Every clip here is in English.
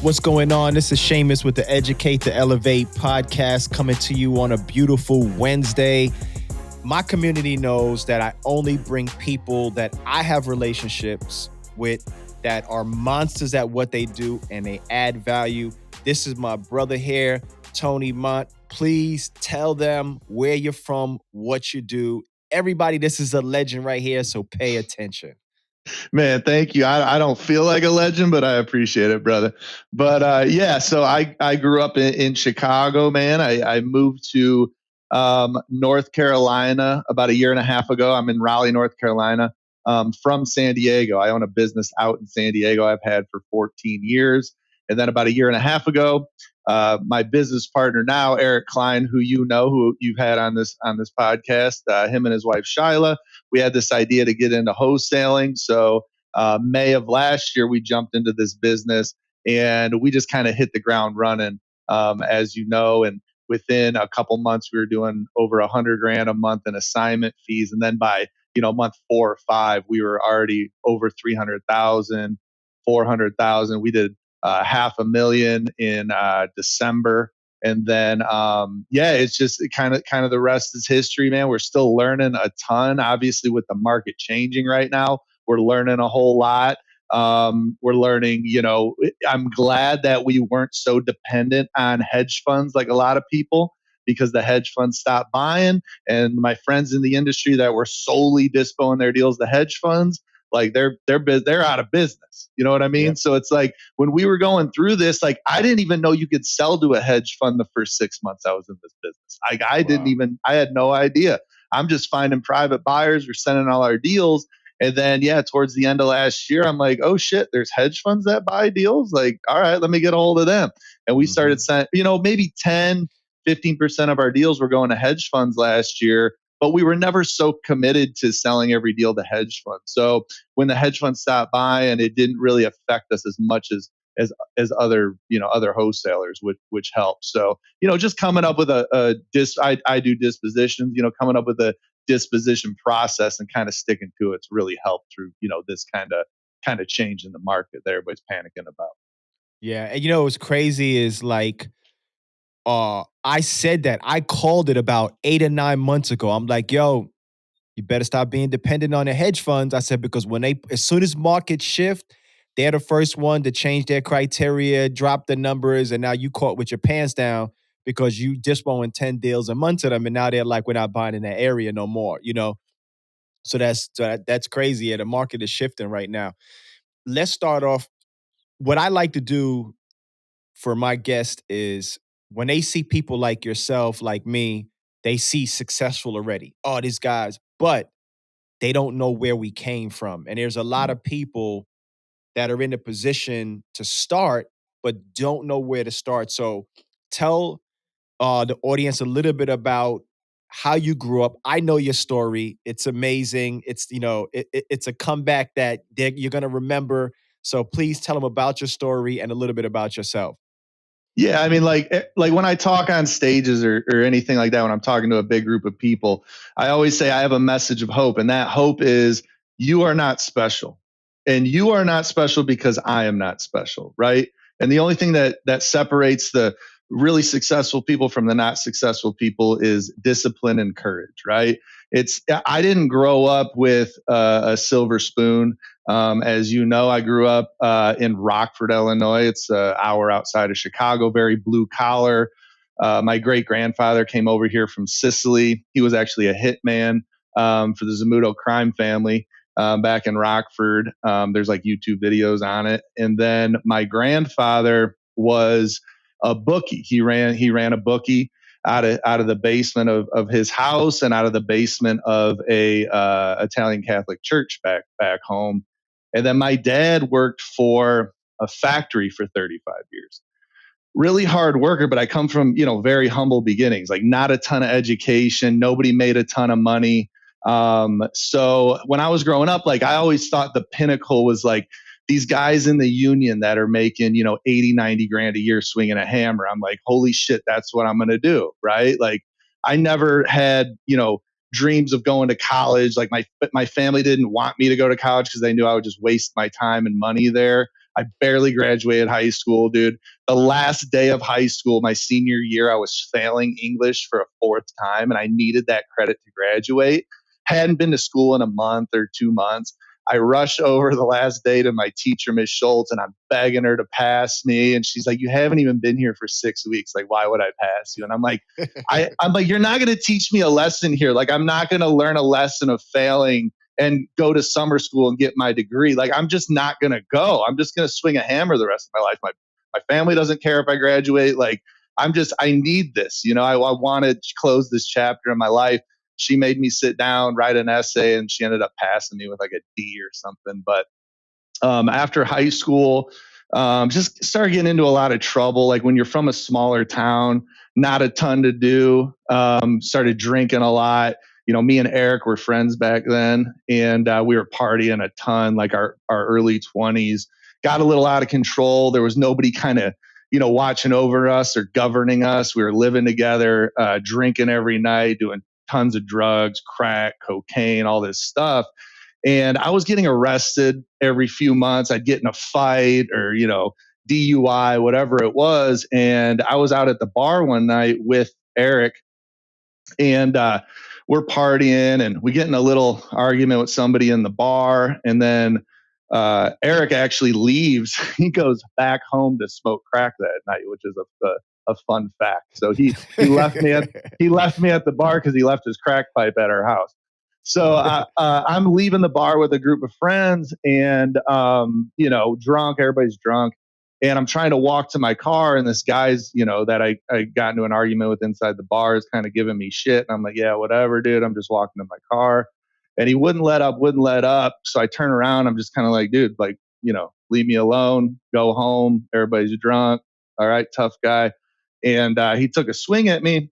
What's going on? This is Shamus with the Educate to Elevate podcast coming to you on a beautiful Wednesday. My community knows that I only bring people that I have relationships with that are monsters at what they do and they add value. This is my brother here, Toy Mont. Please tell them where you're from, what you do. Everybody, this is a legend right here, so pay attention. Man, thank you. I don't feel like a legend, but I appreciate it, brother. But yeah, so I grew up in Chicago, man. I moved to North Carolina about a year and a half ago. I'm in Raleigh, North Carolina, from San Diego. I own a business out in San Diego I've had for 14 years. And then about a year and a half ago, my business partner now, Eric Klein, who you've had on this podcast, him and his wife, Shyla, we had this idea to get into wholesaling. So May of last year, we jumped into this business and we just kind of hit the ground running, as you know. And within a couple months, we were doing over $100,000 a month in assignment fees. And then by month 4 or 5, we were already over 300,000, 400,000. We did $500,000 in December. And then, it's just kind of the rest is history, man. We're still learning a ton. Obviously, with the market changing right now, we're learning a whole lot. We're learning, I'm glad that we weren't so dependent on hedge funds like a lot of people, because the hedge funds stopped buying. And my friends in the industry that were solely dispoing their deals to hedge funds, like they're out of business. You know what I mean? Yep. So it's like when we were going through this, like I didn't even know you could sell to a hedge fund the first 6 months I was in this business. I had no idea. I'm just finding private buyers. We're sending all our deals. And then, towards the end of last year, I'm like, oh shit, there's hedge funds that buy deals. Like, all right, let me get a hold of them. And we started sending, maybe 10, 15% of our deals were going to hedge funds last year. But we were never so committed to selling every deal to hedge funds. So when the hedge funds stopped buying, it didn't really affect us as much as other wholesalers, which helps. So just coming up with I do dispositions. Coming up with a disposition process and kind of sticking to it's really helped through this kind of change in the market that everybody's panicking about. Yeah, and what's crazy is like. I said that. I called it about 8 or 9 months ago. I'm like, yo, you better stop being dependent on the hedge funds. I said, because as soon as markets shift, they're the first one to change their criteria, drop the numbers, and now you caught with your pants down because you dispoing 10 deals a month to them, and now they're like, we're not buying in that area no more, So that's crazy. Yeah, the market is shifting right now. Let's start off. What I like to do for my guest is when they see people like yourself, like me, they see successful already. Oh, these guys, but they don't know where we came from. And there's a lot of people that are in a position to start, but don't know where to start. So tell the audience a little bit about how you grew up. I know your story. It's amazing. It's, it's a comeback that you're going to remember. So please tell them about your story and a little bit about yourself. Yeah, I mean, like when I talk on stages or anything like that, when I'm talking to a big group of people, I always say I have a message of hope. And that hope is you are not special. And you are not special because I am not special, right? And the only thing that separates the really successful people from the not successful people is discipline and courage, right? I didn't grow up with a silver spoon. As you know, I grew up in Rockford, Illinois. It's an hour outside of Chicago, very blue collar. My great grandfather came over here from Sicily. He was actually a hitman for the Zamuto crime family back in Rockford. There's like YouTube videos on it. And then my grandfather was a bookie. He ran a bookie out of the basement of his house and out of the basement of a Italian Catholic church back home. And then my dad worked for a factory for 35 years. Really hard worker, but I come from, very humble beginnings, like not a ton of education. Nobody made a ton of money. So when I was growing up, like I always thought the pinnacle was like these guys in the union that are making, 80, 90 grand a year swinging a hammer. I'm like, holy shit, that's what I'm going to do. Right. Like I never had, dreams of going to college. Like my family didn't want me to go to college because they knew I would just waste my time and money there. I barely graduated high school, dude. The last day of high school, my senior year, I was failing English for a fourth time and I needed that credit to graduate. Hadn't been to school in a month or 2 months. I rush over the last day to my teacher, Miss Schultz, and I'm begging her to pass me. And she's like, "You haven't even been here for 6 weeks. Like, why would I pass you?" And I'm like, I'm like, "You're not going to teach me a lesson here. Like, I'm not going to learn a lesson of failing and go to summer school and get my degree. Like, I'm just not going to go. I'm just going to swing a hammer the rest of my life. My family doesn't care if I graduate. Like, I need this. I want to close this chapter in my life." She made me sit down, write an essay, and she ended up passing me with like a D or something. But after high school, just started getting into a lot of trouble. Like when you're from a smaller town, not a ton to do. Started drinking a lot. Me and Eric were friends back then, and we were partying a ton, like our early 20s. Got a little out of control. There was nobody kind of watching over us or governing us. We were living together, drinking every night, doing tons of drugs, crack, cocaine, all this stuff. And I was getting arrested every few months. I'd get in a fight or, DUI, whatever it was. And I was out at the bar one night with Eric, and we're partying and we get in a little argument with somebody in the bar. And then Eric actually leaves. He goes back home to smoke crack that night, which is a fun fact. So he left me at the bar because he left his crack pipe at our house. So I'm leaving the bar with a group of friends, and drunk. Everybody's drunk, and I'm trying to walk to my car, and this guy's that I got into an argument with inside the bar is kind of giving me shit, and I'm like, yeah, whatever, dude. I'm just walking to my car, and he wouldn't let up. So I turn around. I'm just kind of like, dude, like leave me alone. Go home. Everybody's drunk. All right, tough guy. And he took a swing at me,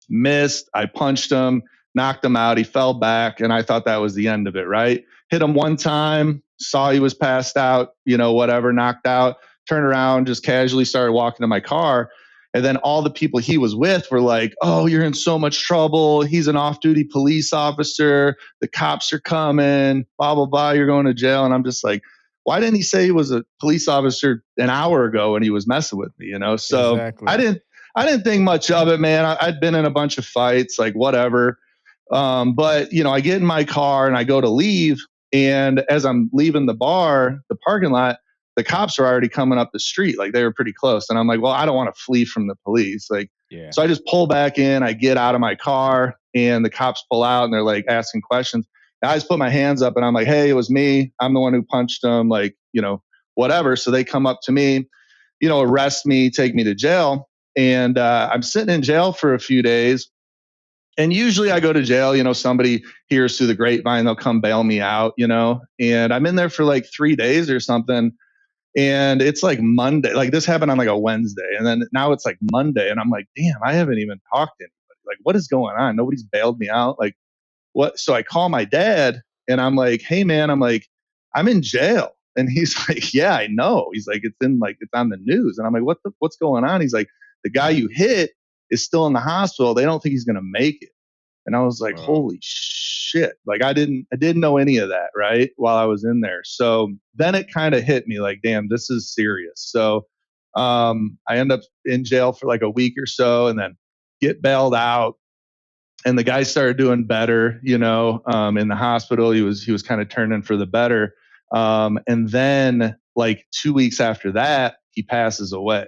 missed. I punched him, knocked him out. He fell back, and I thought that was the end of it, right? Hit him one time, saw he was passed out, whatever, knocked out, turned around, just casually started walking to my car. And then all the people he was with were like, "Oh, you're in so much trouble. He's an off-duty police officer. The cops are coming, blah, blah, blah. You're going to jail." And I'm just like, why didn't he say he was a police officer an hour ago when he was messing with me, So Exactly. I didn't think much of it, man. I'd been in a bunch of fights, like whatever. But I get in my car and I go to leave. And as I'm leaving the parking lot, the cops are already coming up the street. Like they were pretty close. And I'm like, well, I don't want to flee from the police. Yeah. So I just pull back in, I get out of my car, and the cops pull out and they're like asking questions. And I just put my hands up and I'm like, "Hey, it was me. I'm the one who punched him," like, whatever. So they come up to me, arrest me, take me to jail. And I'm sitting in jail for a few days. And usually I go to jail, somebody hears through the grapevine, they'll come bail me out, and I'm in there for like 3 days or something. And it's like Monday, like this happened on like a Wednesday. And then now it's like Monday. And I'm like, damn, I haven't even talked to anybody. Like, what is going on? Nobody's bailed me out. Like, what? So I call my dad and I'm like, "Hey man," I'm like, "I'm in jail." And he's like, "Yeah, I know." He's like, it's on the news." And I'm like, what's going on? He's like, "The guy you hit is still in the hospital. They don't think he's going to make it." And I was like, Wow. holy shit. Like I didn't know any of that, right? While I was in there. So then it kind of hit me like, damn, this is serious. So I end up in jail for like a week or so and then get bailed out. And the guy started doing better, in the hospital. He was kind of turning for the better. And then like 2 weeks after that, he passes away.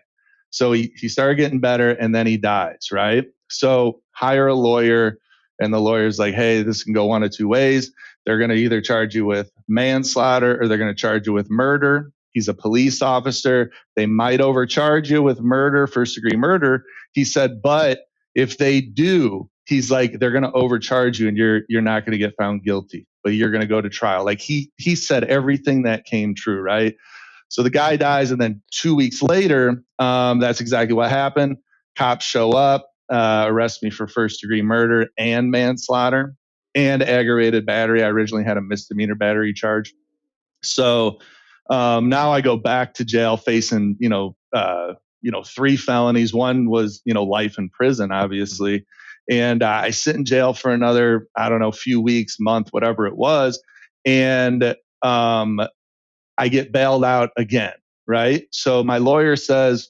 So he started getting better and then he dies, right? So hire a lawyer, and the lawyer's like, "Hey, this can go one of two ways. They're going to either charge you with manslaughter or they're going to charge you with murder. He's a police officer. They might overcharge you with murder, first degree murder." He said, "But if they do," he's like, "they're going to overcharge you and you're not going to get found guilty, but you're going to go to trial." Like he said everything that came true, right? So the guy dies, and then 2 weeks later, that's exactly what happened. Cops show up, arrest me for first degree murder and manslaughter and aggravated battery. I originally had a misdemeanor battery charge. So now I go back to jail facing, three felonies. One was, life in prison, obviously. And I sit in jail for another, I don't know, few weeks, month, whatever it was. And I get bailed out again, right? So my lawyer says,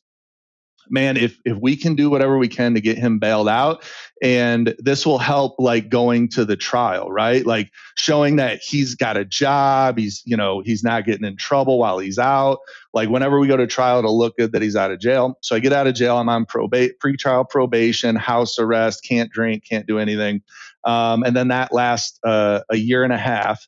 man, if we can do whatever we can to get him bailed out, and this will help like going to the trial, right? Like showing that he's got a job, he's not getting in trouble while he's out. Like whenever we go to trial, it'll look good that he's out of jail. So I get out of jail, I'm on pretrial probation, house arrest, can't drink, can't do anything. And then that lasts a year and a half.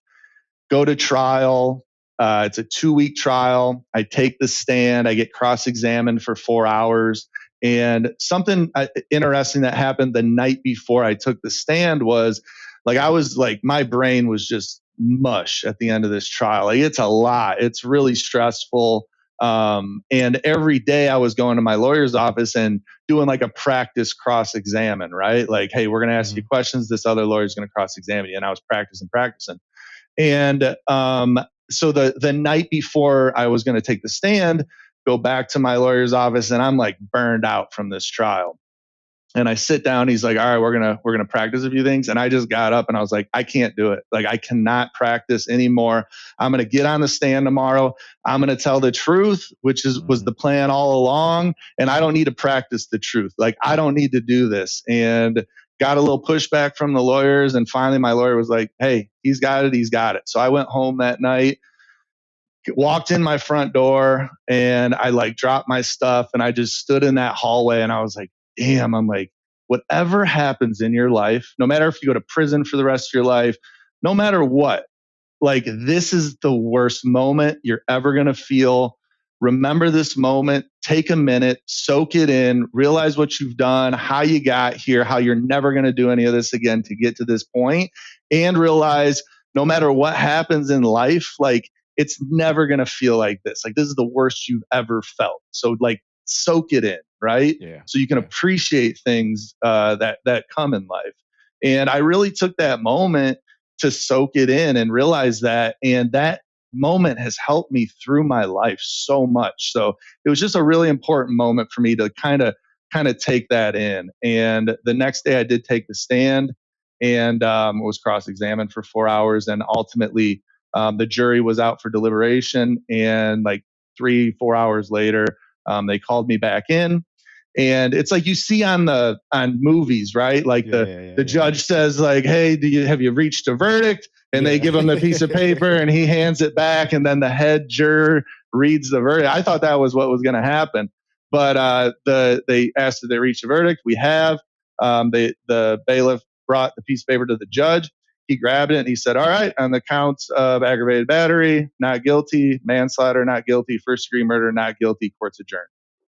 Go to trial. It's a 2-week trial. I take the stand. I get cross-examined for 4 hours. And something interesting that happened the night before I took the stand was like, I was like, my brain was just mush at the end of this trial. Like, it's a lot. It's really stressful. And every day I was going to my lawyer's office and doing like a practice cross-examine, right? Like, hey, we're going to ask you questions. This other lawyer is going to cross-examine you. And I was practicing. And so the night before I was going to take the stand, go back to my lawyer's office, and I'm like burned out from this trial. And I sit down. He's like, "All right, we're gonna practice a few things." And I just got up and I was like, "I can't do it. Like, I cannot practice anymore. I'm gonna get on the stand tomorrow. I'm gonna tell the truth, which was the plan all along. And I don't need to practice the truth. Like, I don't need to do this." And got a little pushback from the lawyers. And finally, my lawyer was like, "Hey, he's got it. He's got it." So I went home that night, walked in my front door, and I like dropped my stuff, and I just stood in that hallway, and I was like, damn, I'm like, whatever happens in your life, no matter if you go to prison for the rest of your life, no matter what, like, this is the worst moment you're ever going to feel. Remember this moment, take a minute, soak it in, realize what you've done, how you got here, how you're never going to do any of this again to get to this point, and realize no matter what happens in life, like, it's never going to feel like this. Like, this is the worst you've ever felt. So like, soak it in, right? Yeah. So you can appreciate things that come in life. And I really took that moment to soak it in and realize that. And that moment has helped me through my life so much. So it was just a really important moment for me to kind of take that in. And the next day I did take the stand and was cross-examined for 4 hours. And ultimately, the jury was out for deliberation. And like 3-4 hours later, they called me back in. And it's like you see on movies, right? Like the judge says, like, "Hey, have you reached a verdict?" And they give him the piece of paper and he hands it back, and then the head juror reads the verdict. I thought that was what was going to happen, but they asked if they reached a verdict. We have. The bailiff brought the piece of paper to the judge. He grabbed it and he said, "All right, on the counts of aggravated battery, not guilty; manslaughter, not guilty; first-degree murder, not guilty. Court's adjourned."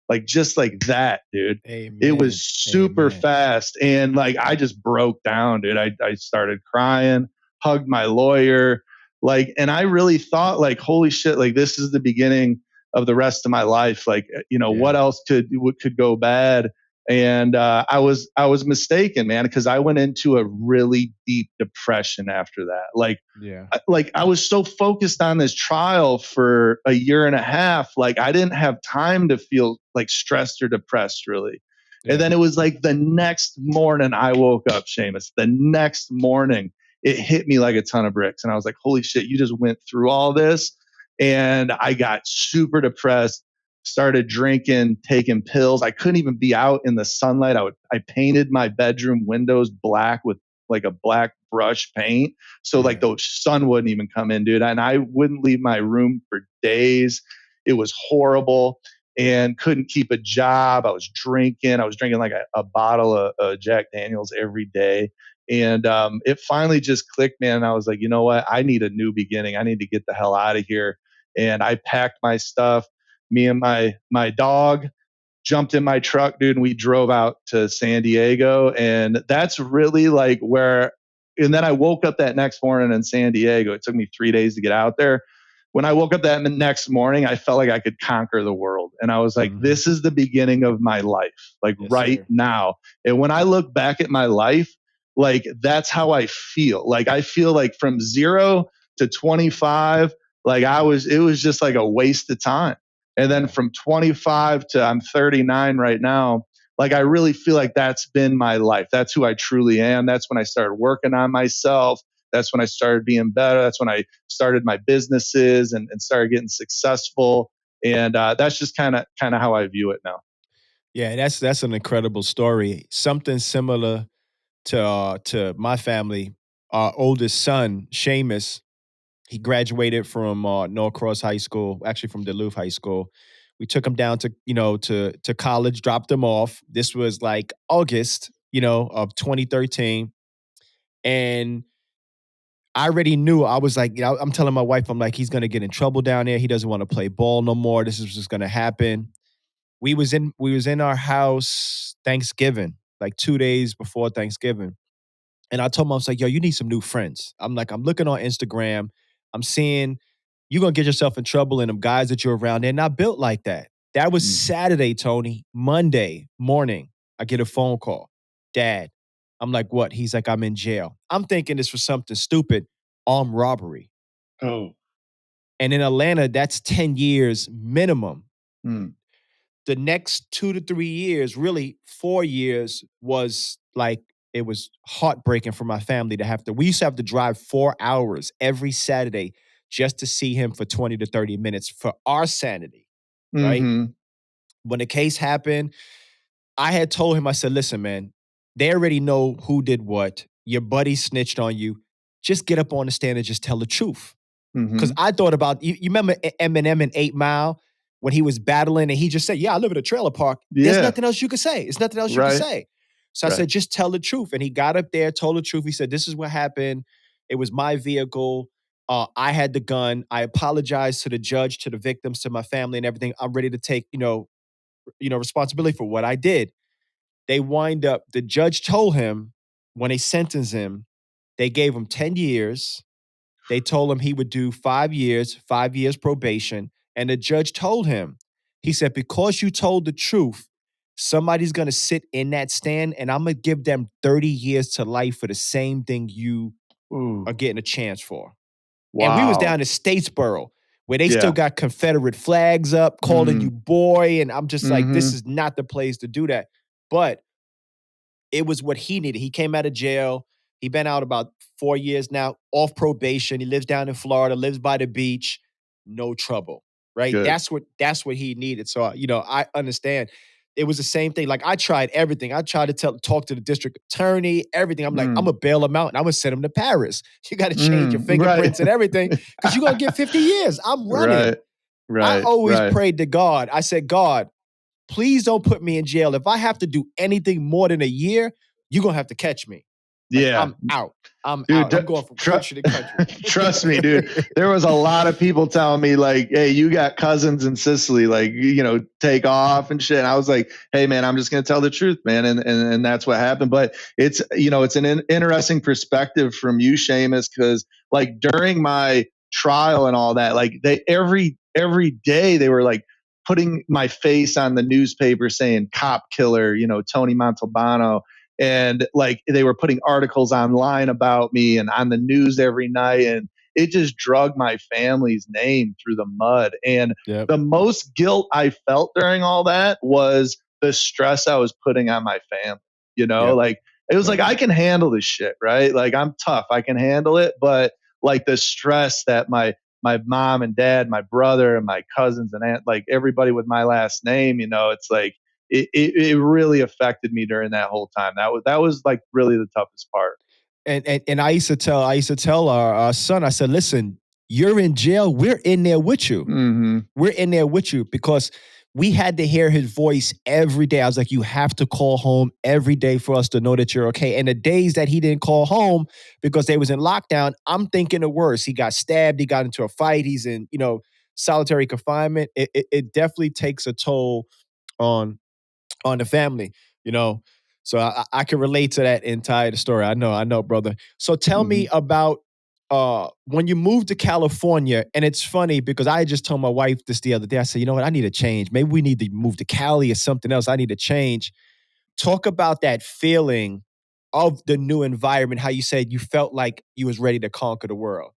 Like, just like that, dude. Amen. It was super fast. And like, I just broke down, dude. I started crying, hugged my lawyer. Like, and I really thought, like, holy shit, like, this is the beginning of the rest of my life. Like, what else could go bad? And I was mistaken, man, because I went into a really deep depression after that. Like I was so focused on this trial for a year and a half, like I didn't have time to feel like stressed or depressed, really. Yeah. And then it was like the next morning I woke up, Shamus. The next morning it hit me like a ton of bricks, and I was like, "Holy shit! You just went through all this," and I got super depressed. Started drinking, taking pills. I couldn't even be out in the sunlight. I painted my bedroom windows black with like a black brush paint. So like the sun wouldn't even come in, dude. And I wouldn't leave my room for days. It was horrible and couldn't keep a job. I was drinking like a bottle of Jack Daniels every day. And it finally just clicked, man. And I was like, you know what? I need a new beginning. I need to get the hell out of here. And I packed my stuff. Me and my dog jumped in my truck, dude, and we drove out to San Diego. And that's really like where, and then I woke up that next morning in San Diego. It took me 3 days to get out there. When I woke up that next morning, I felt like I could conquer the world. And I was like, this is the beginning of my life, like now. And when I look back at my life, like that's how I feel. Like I feel like from 0 to 25, like it was just like a waste of time. And then from 25 to I'm 39 right now, like I really feel like that's been my life. That's who I truly am. That's when I started working on myself, That's when I started being better. That's when I started my businesses and started getting successful. And that's just kind of how I view it now. Yeah, that's an incredible story. Something similar to my family. Our oldest son, Shamus, he graduated from Norcross High School, actually from Duluth High School. We took him down to to college, dropped him off. This was like August, of 2013, and I already knew. I was like, I'm telling my wife, I'm like, he's gonna get in trouble down there. He doesn't want to play ball no more. This is just gonna happen. We was in our house Thanksgiving, like 2 days before Thanksgiving. And I told him, I was like, yo, you need some new friends. I'm like, I'm looking on Instagram. I'm seeing you're gonna get yourself in trouble and them guys that you're around, they're not built like that. That was Mm. Saturday, Tony. Monday morning, I get a phone call. Dad. I'm like, what? He's like, I'm in jail. I'm thinking this was something stupid, armed robbery. Oh. And in Atlanta, that's 10 years minimum. Mm. The next 2 to 3 years, really 4 years, was like it was heartbreaking for my family to have to. We used to have to drive 4 hours every Saturday just to see him for 20 to 30 minutes for our sanity, right? Mm-hmm. When the case happened, I had told him, I said, listen, man, they already know who did what. Your buddy snitched on you. Just get up on the stand and just tell the truth. Because Mm-hmm. I thought about you remember Eminem in 8 Mile when he was battling and he just said, "Yeah, I live in a trailer park." There's Yeah. nothing else you could say. It's nothing else you could Right. say. So I Right. said, just tell the truth. And he got up there, told the truth. He said, "This is what happened. It was my vehicle. I had the gun. I apologized to the judge, to the victims, to my family, and everything. I'm ready to take responsibility for what I did." They wind up. The judge told him when they sentenced him, they gave him 10 years. They told him he would do 5 years, 5 years probation. And the judge told him, he said, because you told the truth, somebody's going to sit in that stand and I'm going to give them 30 years to life for the same thing you are Ooh. getting a chance for. And we was down Wow. in Statesboro where they still Yeah. got Confederate flags up calling you Mm. boy. And I'm just like, this Mm-hmm. is not the place to do that. But it was what he needed. He came out of jail. He been out about 4 years now, off probation. He lives down in Florida, lives by the beach, no trouble. Right? Good. That's what he needed. So I understand. It was the same thing. Like I tried everything. I tried to talk to the district attorney, everything. I'm like, I'm Mm. gonna bail him out and I'm gonna send him to Paris. You got to change your Right. fingerprints and everything because you're gonna get 50 years. I'm running. Right. I Right. always Right. prayed to God. I said, God, please don't put me in jail. If I have to do anything more than a year, you're gonna have to catch me. Like Yeah. I'm out. I'm Dude, out. I'm going from country to country. trust me, dude. There was a lot of people telling me like, "Hey, you got cousins in Sicily, like take off and shit." And I was like, "Hey, man, I'm just gonna tell the truth, man," and that's what happened. But it's an interesting perspective from you, Seamus, because like during my trial and all that, like they every day they were like putting my face on the newspaper saying "cop killer," Tony Montalbano, and like they were putting articles online about me and on the news every night, and it just drug my family's name through the mud. And Yep. the most guilt I felt during all that was the stress I was putting on my family. Yep. Like it was like Yep. I can handle this shit, right? Like I'm tough, I can handle it, but like the stress that my mom and dad, my brother and my cousins and aunt, like everybody with my last name, it's like it really affected me during that whole time. That was like really the toughest part. And I used to tell our son, I said, listen, you're in jail. We're in there with you. Mm-hmm. We're in there with you because we had to hear his voice every day. I was like, you have to call home every day for us to know that you're okay. And the days that he didn't call home because they was in lockdown, I'm thinking the worst. He got stabbed. He got into a fight. He's in, solitary confinement. It definitely takes a toll on the family, you know. So I can relate to that entire story. I know, brother. So tell Mm-hmm. me about when you moved to California, and it's funny because I just told my wife this the other day. I said, you know what, I need to change. Maybe we need to move to Cali or something else. I need to change. Talk about that feeling of the new environment, how you said you felt like you was ready to conquer the world.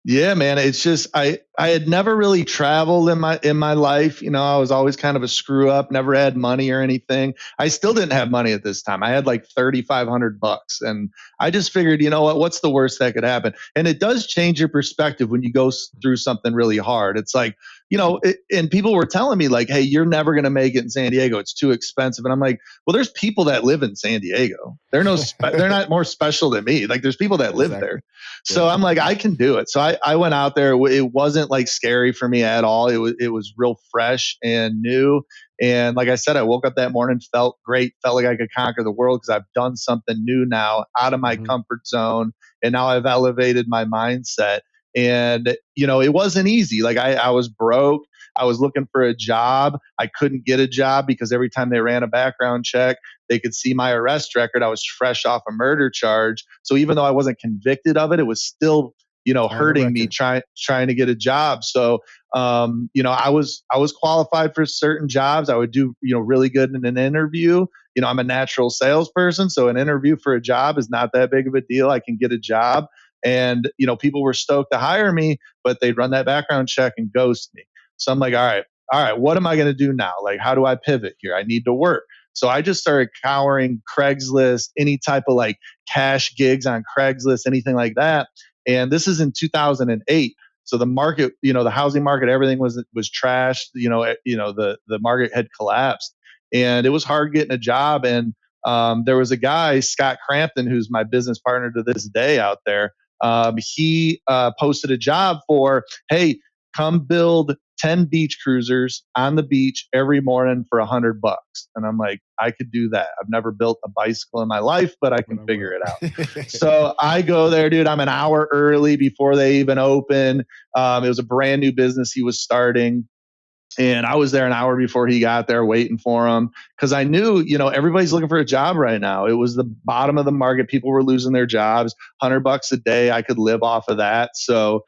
Yeah, man. It's just I had never really traveled in my life. You know, I was always kind of a screw up, never had money or anything. I still didn't have money at this time. I had like $3,500. And I just figured, you know what, what's the worst that could happen? And it does change your perspective when you go through something really hard. It's like, you know, and people were telling me like, hey, you're never going to make it in San Diego. It's too expensive. And I'm like, well, there's people that live in San Diego. They're not more special than me. Like there's people that live there. Exactly. So Yeah. I'm like, I can do it. So I went out there. It wasn't like scary for me at all. It was real fresh and new. And like I said, I woke up that morning, felt great, felt like I could conquer the world because I've done something new now out of my Mhm. comfort zone. And now I've elevated my mindset. And, you know, it wasn't easy. Like I was broke. I was looking for a job. I couldn't get a job because every time they ran a background check, they could see my arrest record. I was fresh off a murder charge. So even though I wasn't convicted of it, it was still, you know, On the hurting me record. trying to get a job. So you know, I was qualified for certain jobs. I would do, you know, really good in an interview. You know, I'm a natural salesperson, so an interview for a job is not that big of a deal. I can get a job. And, you know, people were stoked to hire me, but they'd run that background check and ghost me. So I'm like, all right, what am I going to do now? Like, how do I pivot here? I need to work. So I just started cowering Craigslist, any type of like cash gigs on Craigslist, anything like that. And this is in 2008. So the market, you know, the housing market, everything was trashed. The market had collapsed, and it was hard getting a job. And there was a guy, Scott Crampton, who's my business partner to this day out there. He posted a job for, hey, come build 10 beach cruisers on the beach every morning for $100. And I'm like, I could do that. I've never built a bicycle in my life, but I But can I figure will. it out. So I go there, dude. I'm an hour early before they even open. It was a brand new business he was starting. And I was there an hour before he got there waiting for him because I knew, you know, everybody's looking for a job right now. It was the bottom of the market. People were losing their jobs. $100 a day. I could live off of that. So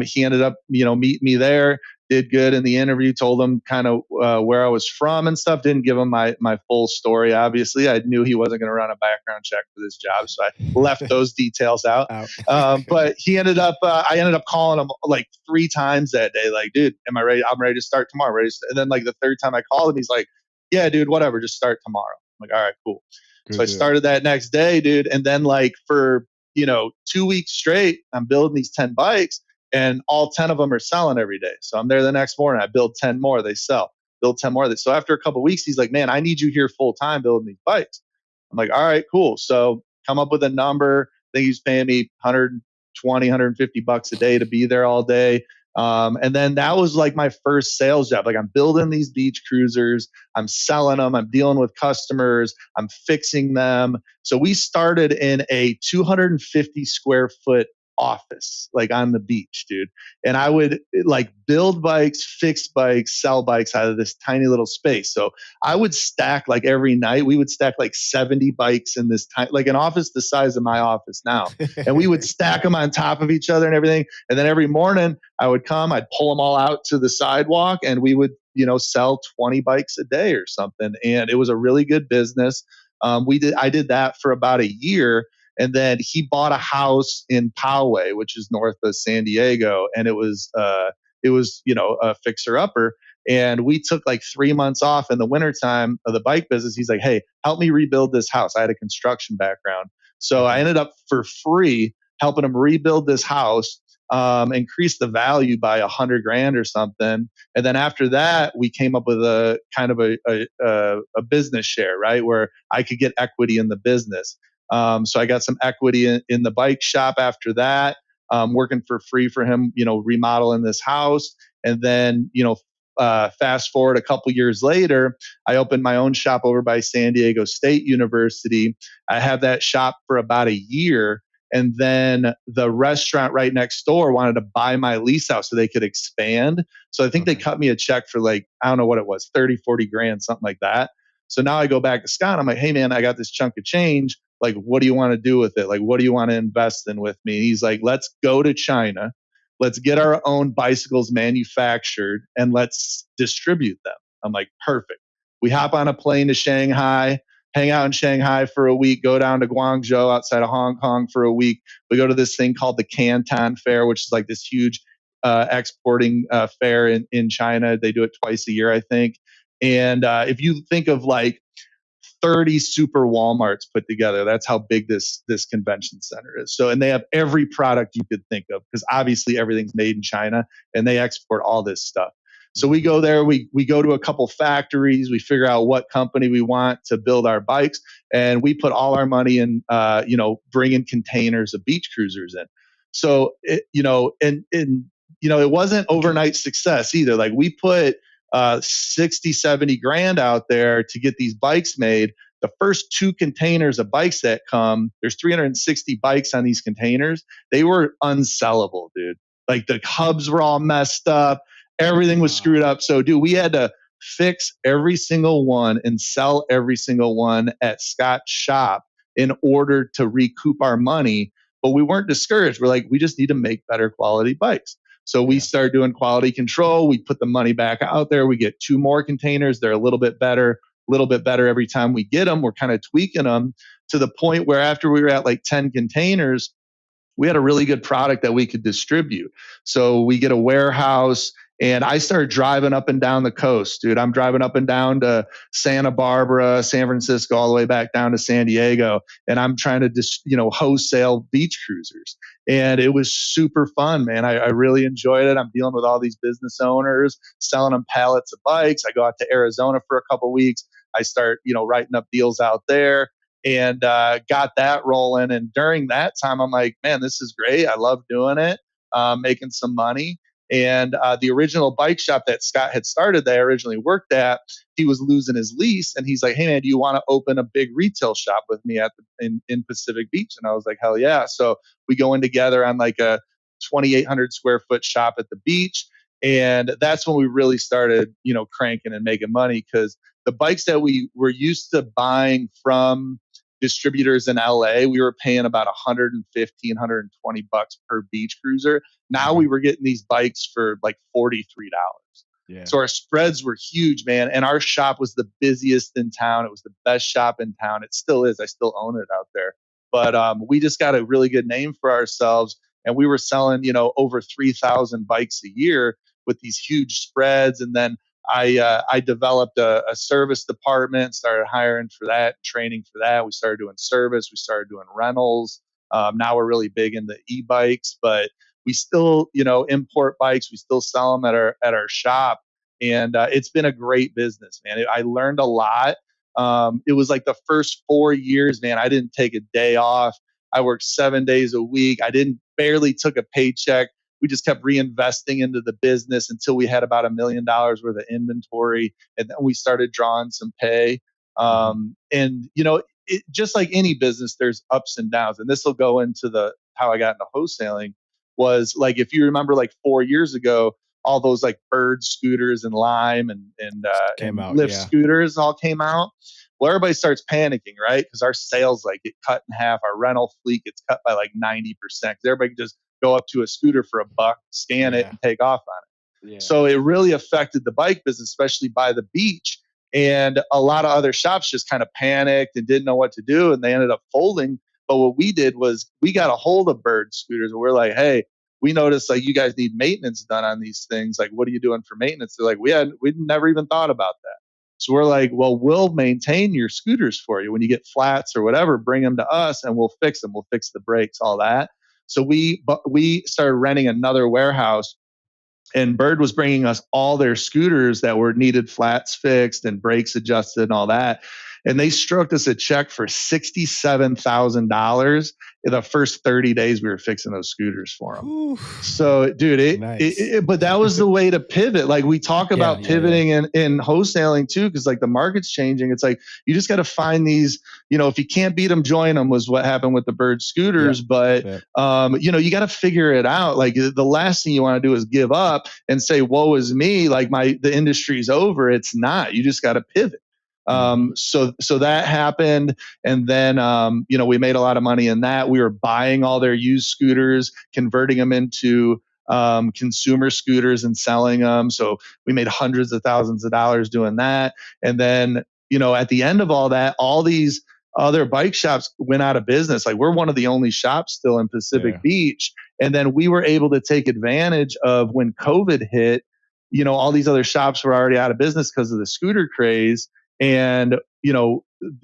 he ended up, you know, meeting me there. Did good in the interview. Told him kind of where I was from and stuff. Didn't give him my full story. Obviously, I knew he wasn't going to run a background check for this job, so I left those details out. Out. But he ended up, I ended up calling him like 3 times that day. Like, dude, am I ready? I'm ready to start tomorrow. And then like the third time I called him, he's like, yeah, dude, whatever, just start tomorrow. I'm like, all right, cool. So Good I deal. started that next day, dude. And then like for, you know, 2 weeks straight, I'm building these 10 bikes and all 10 of them are selling every day. So I'm there the next morning. I build 10 more, they sell. Build 10 more. So after a couple of weeks, he's like, man, I need you here full time building these bikes. I'm like, all right, cool. So come up with a number. I think he's paying me 120, $150 a day to be there all day. And then that was like my first sales job. Like I'm building these beach cruisers, I'm selling them, I'm dealing with customers, I'm fixing them. So we started in a 250 square foot office, like on the beach, dude. And I would like build bikes, fix bikes, sell bikes out of this tiny little space. So I would stack like every night, we would stack like 70 bikes in this time, like an office the size of my office now. And we would stack them on top of each other and everything. And then every morning I would come, I'd pull them all out to the sidewalk and we would, you know, sell 20 bikes a day or something. And it was a really good business. I did that for about a year. And then he bought a house in Poway, which is north of San Diego. And it was, you know, a fixer upper. And we took like 3 months off in the wintertime of the bike business. He's like, hey, help me rebuild this house. I had a construction background. So I Okay. ended up for free helping him rebuild this house, increase the value by 100 grand or something. And then after that, we came up with a kind of a business share, right? Where I could get equity in the business. So I got some equity in the bike shop after that, working for free for him, you know, remodeling this house. And then, you know, fast forward a couple years later, I opened my own shop over by San Diego State University. I had that shop for about a year. And then the restaurant right next door wanted to buy my lease out so they could expand. So I think they Okay. cut me a check for like, I don't know what it was, 30, 40 grand, something like that. So now I go back to Scott. I'm like, hey, man, I got this chunk of change. Like, what do you want to do with it? Like, what do you want to invest in with me? And he's like, let's go to China. Let's get our own bicycles manufactured and let's distribute them. I'm like, perfect. We hop on a plane to Shanghai. hang out in Shanghai for a week, go down to Guangzhou outside of Hong Kong for a week. We go to this thing called the Canton Fair, which is like this huge exporting fair in China. They do it twice a year, I think. And if you think of like 30 super Walmarts put together. That's how big this convention center is. So, and they have every product you could think of, because obviously everything's made in China and they export all this stuff. So we go there, we go to a couple factories, we figure out what company we want to build our bikes, and we put all our money in, bringing containers of beach cruisers in. So, it wasn't overnight success either. Like we put 60, 70 grand out there to get these bikes made. The first 2 containers of bikes that come, there's 360 bikes on these containers. They were unsellable, dude. Like the hubs were all messed up. Everything was screwed up. So, dude, we had to fix every single one and sell every single one at Scott's shop in order to recoup our money. But we weren't discouraged. We're like, we just need to make better quality bikes. So we started doing quality control. We put the money back out there. We get 2 more containers. They're a little bit better every time we get them. We're kind of tweaking them to the point where after we were at like 10 containers, we had a really good product that we could distribute. So we get a warehouse, and I started driving up and down the coast, dude. I'm driving up and down to Santa Barbara, San Francisco, all the way back down to San Diego. And I'm trying to wholesale beach cruisers. And it was super fun, man. I really enjoyed it. I'm dealing with all these business owners, selling them pallets of bikes. I go out to Arizona for a couple of weeks. I start, writing up deals out there, and got that rolling. And during that time, I'm like, man, this is great. I love doing it, making some money. And the original bike shop that Scott had started that I originally worked at, he was losing his lease. And he's like, hey, man, do you want to open a big retail shop with me in Pacific Beach? And I was like, hell yeah. So we go in together on like a 2,800 square foot shop at the beach. And that's when we really started, cranking and making money, because the bikes that we were used to buying from distributors in LA, we were paying about 115, 120 bucks per beach cruiser. Now we were getting these bikes for like $43. Yeah. So our spreads were huge, man. And our shop was the busiest in town. It was the best shop in town. It still is. I still own it out there. But we just got a really good name for ourselves. And we were selling, over 3,000 bikes a year with these huge spreads. And then I developed a service department, started hiring for that, training for that. We started doing service. We started doing rentals. Now we're really big into e-bikes, but we still, import bikes. We still sell them at our shop. And it's been a great business, man. I learned a lot. It was like the first 4 years, man, I didn't take a day off. I worked 7 days a week. I barely took a paycheck. We just kept reinvesting into the business until we had about $1 million worth of inventory. And then we started drawing some pay. And, just like any business, there's ups and downs. And this will go into how I got into wholesaling. Was like, if you remember, like 4 years ago, all those like Bird scooters and Lime and Lyft scooters all came out. Well, everybody starts panicking, right? Because our sales like get cut in half. Our rental fleet gets cut by like 90%. Everybody can just go up to a scooter for $1, scan it, and take off on it. Yeah. So it really affected the bike business, especially by the beach. And a lot of other shops just kind of panicked and didn't know what to do, and they ended up folding. But what we did was we got a hold of Bird scooters, and we're like, hey, we noticed like you guys need maintenance done on these things. Like, what are you doing for maintenance? They're like, we'd never even thought about that. So we're like, well, we'll maintain your scooters for you. When you get flats or whatever, bring them to us and we'll fix them. We'll fix the brakes, all that. So we started renting another warehouse, and Bird was bringing us all their scooters that were needed flats fixed and brakes adjusted and all that. And they stroked us a check for $67,000 in the first 30 days we were fixing those scooters for them. Oof. So, dude, but that was the way to pivot. Like we talk about pivoting in wholesaling too, because like the market's changing. It's like you just got to find these. If you can't beat them, join them was what happened with the Bird scooters. But you got to figure it out. Like the last thing you want to do is give up and say, "Woe is me!" Like the industry's over. It's not. You just got to pivot. So that happened. And then, we made a lot of money in that. We were buying all their used scooters, converting them into consumer scooters and selling them. So we made hundreds of thousands of dollars doing that. And then at the end of all that, all these other bike shops went out of business. Like, we're one of the only shops still in Pacific Yeah. Beach. And then we were able to take advantage of when COVID hit. All these other shops were already out of business because of the scooter craze. And,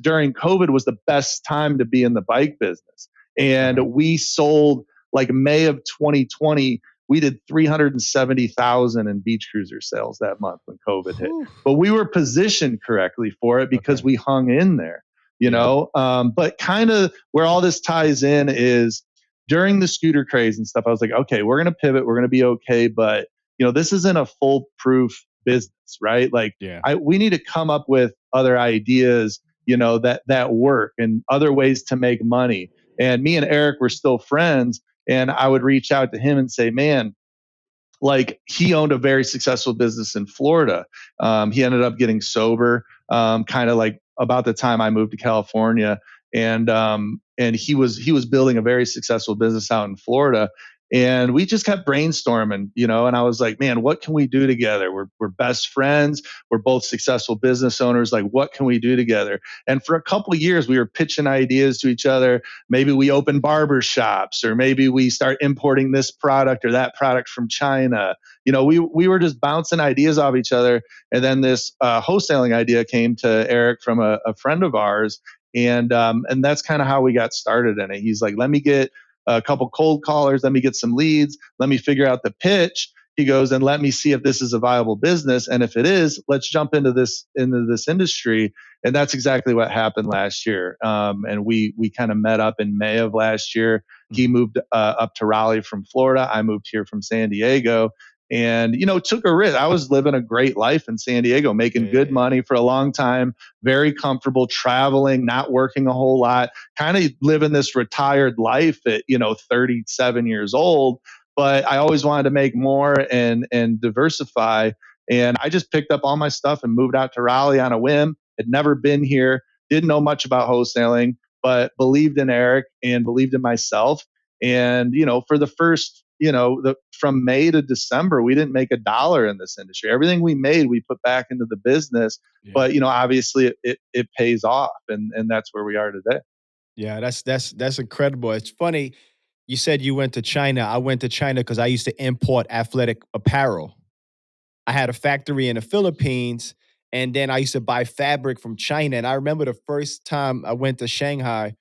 during COVID was the best time to be in the bike business. Right. And we sold, like, May of 2020, we did 370,000 in beach cruiser sales that month when COVID hit. Whew. But we were positioned correctly for it because Okay. we hung in there, Yeah. But kind of where all this ties in is during the scooter craze and stuff. I was like, okay, we're going to pivot. We're going to be okay. But, this isn't a foolproof business, right? Like, Yeah. we need to come up with other ideas, that work and other ways to make money. And me and Eric were still friends. And I would reach out to him and say, man, like, he owned a very successful business in Florida. He ended up getting sober, kind of like about the time I moved to California, and he was building a very successful business out in Florida. And we just kept brainstorming, and I was like, man, what can we do together? We're best friends. We're both successful business owners. Like, what can we do together? And for a couple of years, we were pitching ideas to each other. Maybe we open barber shops, or maybe we start importing this product or that product from China. We were just bouncing ideas off each other. And then this wholesaling idea came to Eric from a friend of ours. And that's kind of how we got started in it. He's like, let me get a couple cold callers, let me get some leads, let me figure out the pitch. He goes, and let me see if this is a viable business. And if it is, let's jump into this industry. And that's exactly what happened last year. And we kind of met up in May of last year. He moved up to Raleigh from Florida. I moved here from San Diego. And, took a risk. I was living a great life in San Diego, making good Yeah. money for a long time, very comfortable, traveling, not working a whole lot, kind of living this retired life at, 37 years old. But I always wanted to make more and diversify. And I just picked up all my stuff and moved out to Raleigh on a whim. Had never been here, didn't know much about wholesaling, but believed in Eric and believed in myself. And, for the first, from May to December, we didn't make a dollar in this industry. Everything we made, we put back into the business. Yeah. But, obviously it pays off. And that's where we are today. Yeah, that's incredible. It's funny. You said you went to China. I went to China because I used to import athletic apparel. I had a factory in the Philippines, and then I used to buy fabric from China. And I remember the first time I went to Shanghai,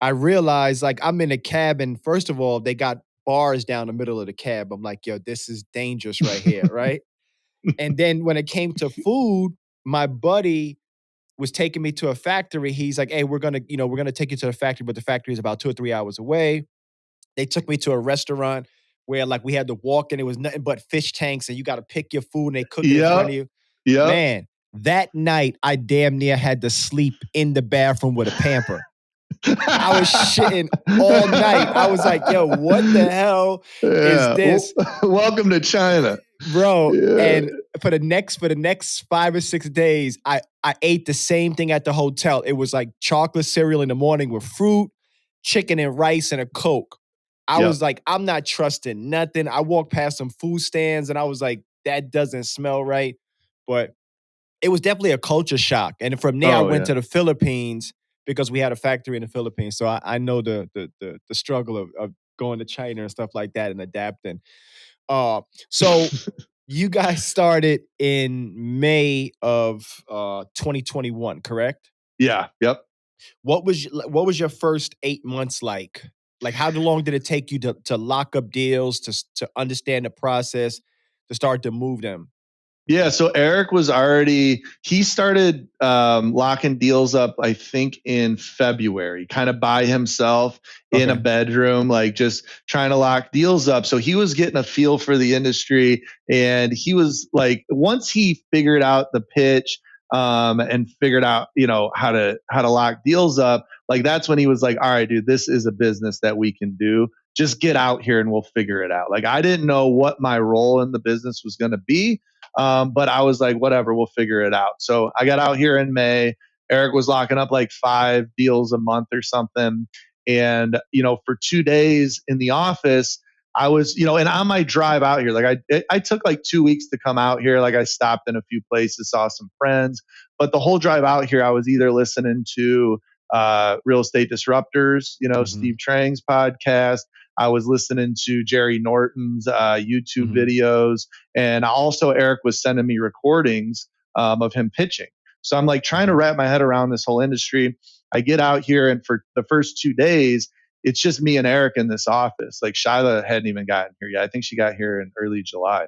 I realized, like, I'm in a cab, and first of all, they got bars down the middle of the cab. I'm like, yo, this is dangerous right here, right? And then when it came to food, my buddy was taking me to a factory. He's like, hey, we're gonna take you to the factory, but the factory is about 2 or 3 hours away. They took me to a restaurant where, like, we had to walk and it was nothing but fish tanks, and you got to pick your food and they cook it in front Yep. of you. Yep. Man, that night I damn near had to sleep in the bathroom with a pamper. I was shitting all night. I was like, yo, what the hell is Yeah. this? Welcome to China. Bro, Yeah. and for the next 5 or 6 days, I ate the same thing at the hotel. It was like chocolate cereal in the morning with fruit, chicken and rice, and a Coke. I Yep. was like, I'm not trusting nothing. I walked past some food stands and I was like, that doesn't smell right. But it was definitely a culture shock. And from there, I Oh went yeah. to the Philippines because we had a factory in the Philippines. So I know the struggle of going to China and stuff like that and adapting. So you guys started in May of 2021, correct? Yeah. Yep. What was your first 8 months like? Like, how long did it take you to lock up deals, to understand the process, to start to move them? Yeah, so Eric he started locking deals up, I think, in February, kind of by himself in a Okay. bedroom, like just trying to lock deals up. So he was getting a feel for the industry. And he was like, once he figured out the pitch, and figured out, how to lock deals up, like that's when he was like, all right, dude, this is a business that we can do. Just get out here and we'll figure it out. Like, I didn't know what my role in the business was going to be, but I was like, whatever, we'll figure it out. So I got out here in May. Eric was locking up like 5 deals a month or something. And, for 2 days in the office, I was, and on my drive out here, like I took like 2 weeks to come out here. Like I stopped in a few places, saw some friends, but the whole drive out here, I was either listening to Real Estate Disruptors, Mhm. Steve Trang's podcast. I was listening to Jerry Norton's YouTube Mhm. videos, and also Eric was sending me recordings of him pitching. So I'm like trying to Mhm. wrap my head around this whole industry. I get out here, and for the first 2 days, it's just me and Eric in this office. Like Shyla hadn't even gotten here yet. I think she got here in early July,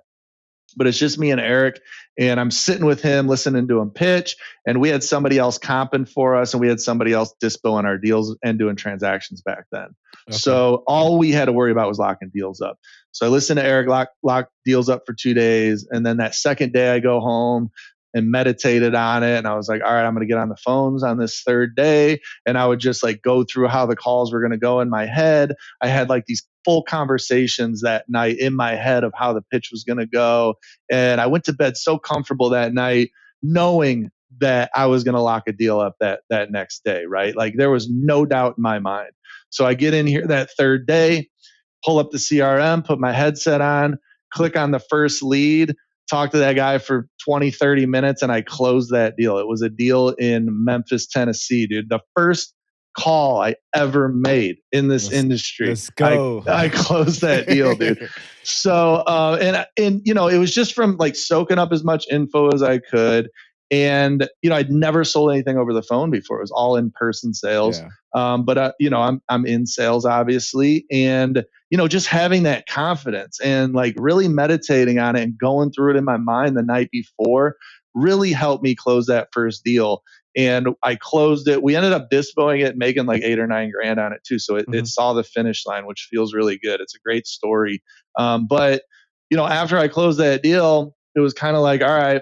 but it's just me and Eric, and I'm sitting with him listening to him pitch, and we had somebody else comping for us, and we had somebody else dispoing our deals and doing transactions back then. Okay. So all we had to worry about was locking deals up. So I listened to Eric lock deals up for 2 days, and then that second day I go home and meditated on it, and I was like, all right, I'm going to get on the phones on this third day, and I would just like go through how the calls were going to go in my head. I had like these full conversations that night in my head of how the pitch was going to go, and I went to bed so comfortable that night, knowing that I was going to lock a deal up that next day, right? Like there was no doubt in my mind. So I get in here that third day, pull up the CRM, put my headset on, click on the first lead, talk to that guy for 20, 30 minutes, and I closed that deal. It was a deal in Memphis, Tennessee, dude. The first call I ever made in this Let's industry. let's I go. I closed that deal, dude. So and it was just from like soaking up as much info as I could. And I'd never sold anything over the phone before. It was all in person sales. Yeah. But I'm in sales obviously, and just having that confidence and like really meditating on it and going through it in my mind the night before really helped me close that first deal. And I closed it. We ended up dispoing it, making like 8 or 9 grand on it too. So it Mhm. saw the finish line, which feels really good. It's a great story. But after I closed that deal, it was kind of like, all right,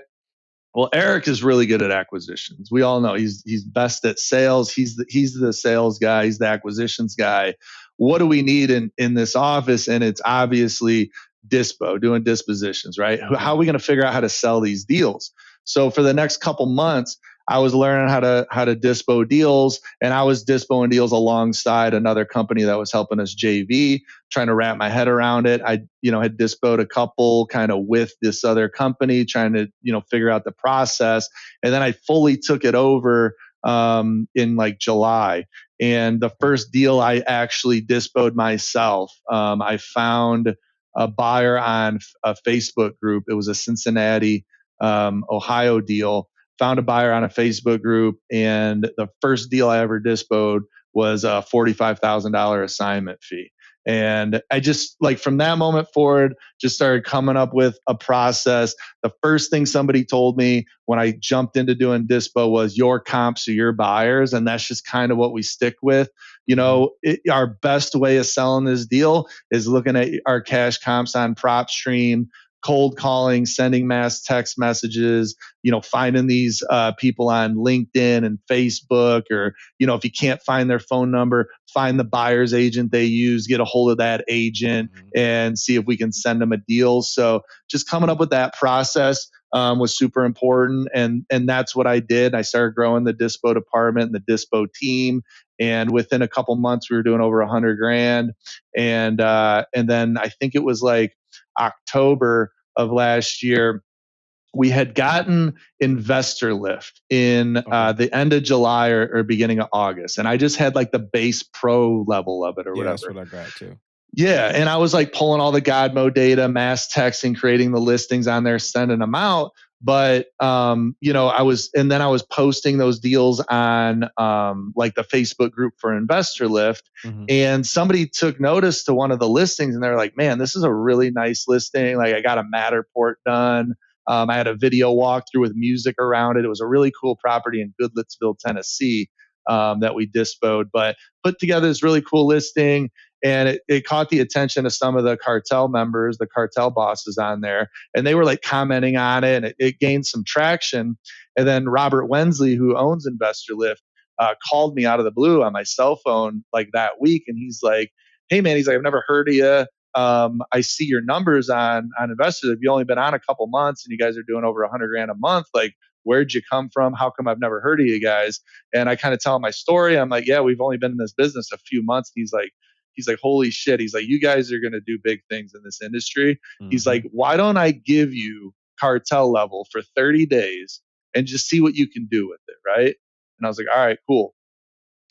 well, Eric is really good at acquisitions. We all know he's best at sales. He's the sales guy. He's the acquisitions guy. What do we need in this office? And it's obviously dispo, doing dispositions, right? How Mhm. are we going to figure out how to sell these deals? So for the next couple months, I was learning how to dispo deals, and I was dispoing deals alongside another company that was helping us JV, trying to wrap my head around it. I, had dispoed a couple kind of with this other company, trying to, figure out the process. And then I fully took it over in like July. And the first deal I actually dispoed myself, I found a buyer on a Facebook group. It was a Cincinnati, Ohio deal. Found a buyer on a Facebook group, and the first deal I ever dispoed was a $45,000 assignment fee. And I just like from that moment forward, just started coming up with a process. The first thing somebody told me when I jumped into doing dispo was your comps are your buyers. And that's just kind of what we stick with. Mhm. Our best way of selling this deal is looking at our cash comps on PropStream, cold calling, sending mass text messages, finding these people on LinkedIn and Facebook, or, if you can't find their phone number, find the buyer's agent they use, get a hold of that agent Mhm. and see if we can send them a deal. So just coming up with that process was super important. And that's what I did. I started growing the dispo department and the dispo team. And within a couple months, we were doing over 100 grand. And then I think it was like October of last year, we had gotten investor lift in Okay. the end of July or beginning of August. And I just had like the base pro level of it or Yeah, that's whatever. what I got too. Yeah. And I was like pulling all the Godmo data, mass texting, creating the listings on there, sending them out. But I was posting those deals on like the Facebook group for Investor Lift. Mhm. And somebody took notice to one of the listings, and they're like, man, this is a really nice listing. Like I got a Matterport done. I had a video walkthrough with music around it. It was a really cool property in Goodlettsville, Tennessee, that we dispoed, but put together this really cool listing. And it caught the attention of some of the cartel members, the cartel bosses on there, and they were like commenting on it, and it gained some traction. And then Robert Wensley, who owns Investor Lift, called me out of the blue on my cell phone like that week, and he's like, "Hey man," he's like, "I've never heard of you. I see your numbers on Investor Lift. You've only been on a couple months, and you guys are doing over 100 grand a month. Like, where'd you come from? How come I've never heard of you guys?" And I kind of tell him my story. I'm like, "Yeah, we've only been in this business a few months." And he's like, he's like, holy shit. He's like, you guys are going to do big things in this industry. He's Mm-hmm. like, why don't I give you Cartel Level for 30 days and just see what you can do with it, right? And I was like, all right, cool.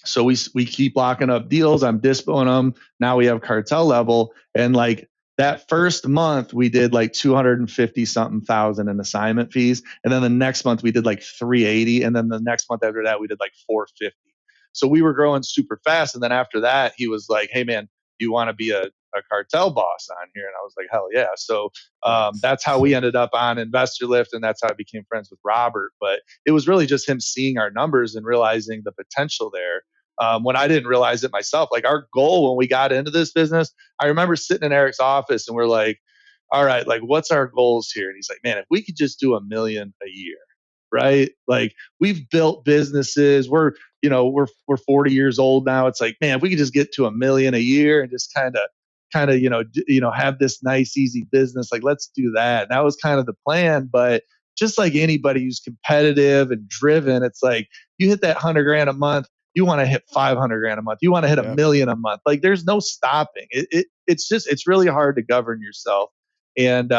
So we keep locking up deals. I'm dispoing them. Now we have Cartel Level, and like that first month we did like 250 something thousand in assignment fees, and then the next month we did like 380, and then the next month after that we did like 450. So we were growing super fast, and then after that he was like, "Hey man, do you want to be a cartel boss on here?" And I was like, "Hell yeah!" So Nice. that's how we ended up on Investor Lift, and that's how I became friends with Robert. But it was really just him seeing our numbers and realizing the potential there. When I didn't realize it myself. Like our goal when we got into this business, I remember sitting in Eric's office and we're like, all right, like what's our goals here? And he's like, man, if we could just do 1 million a year, right? Like we've built businesses. We're 40 years old now. It's like, man, if we could just get to 1 million a year and just kind of have this nice easy business, like let's do that. And that was kind of the plan. But just like anybody who's competitive and driven, it's like you hit that 100 grand a month, you want to hit 500 grand a month, you want to hit a Yep. million a month. Like there's no stopping it's really hard to govern yourself. And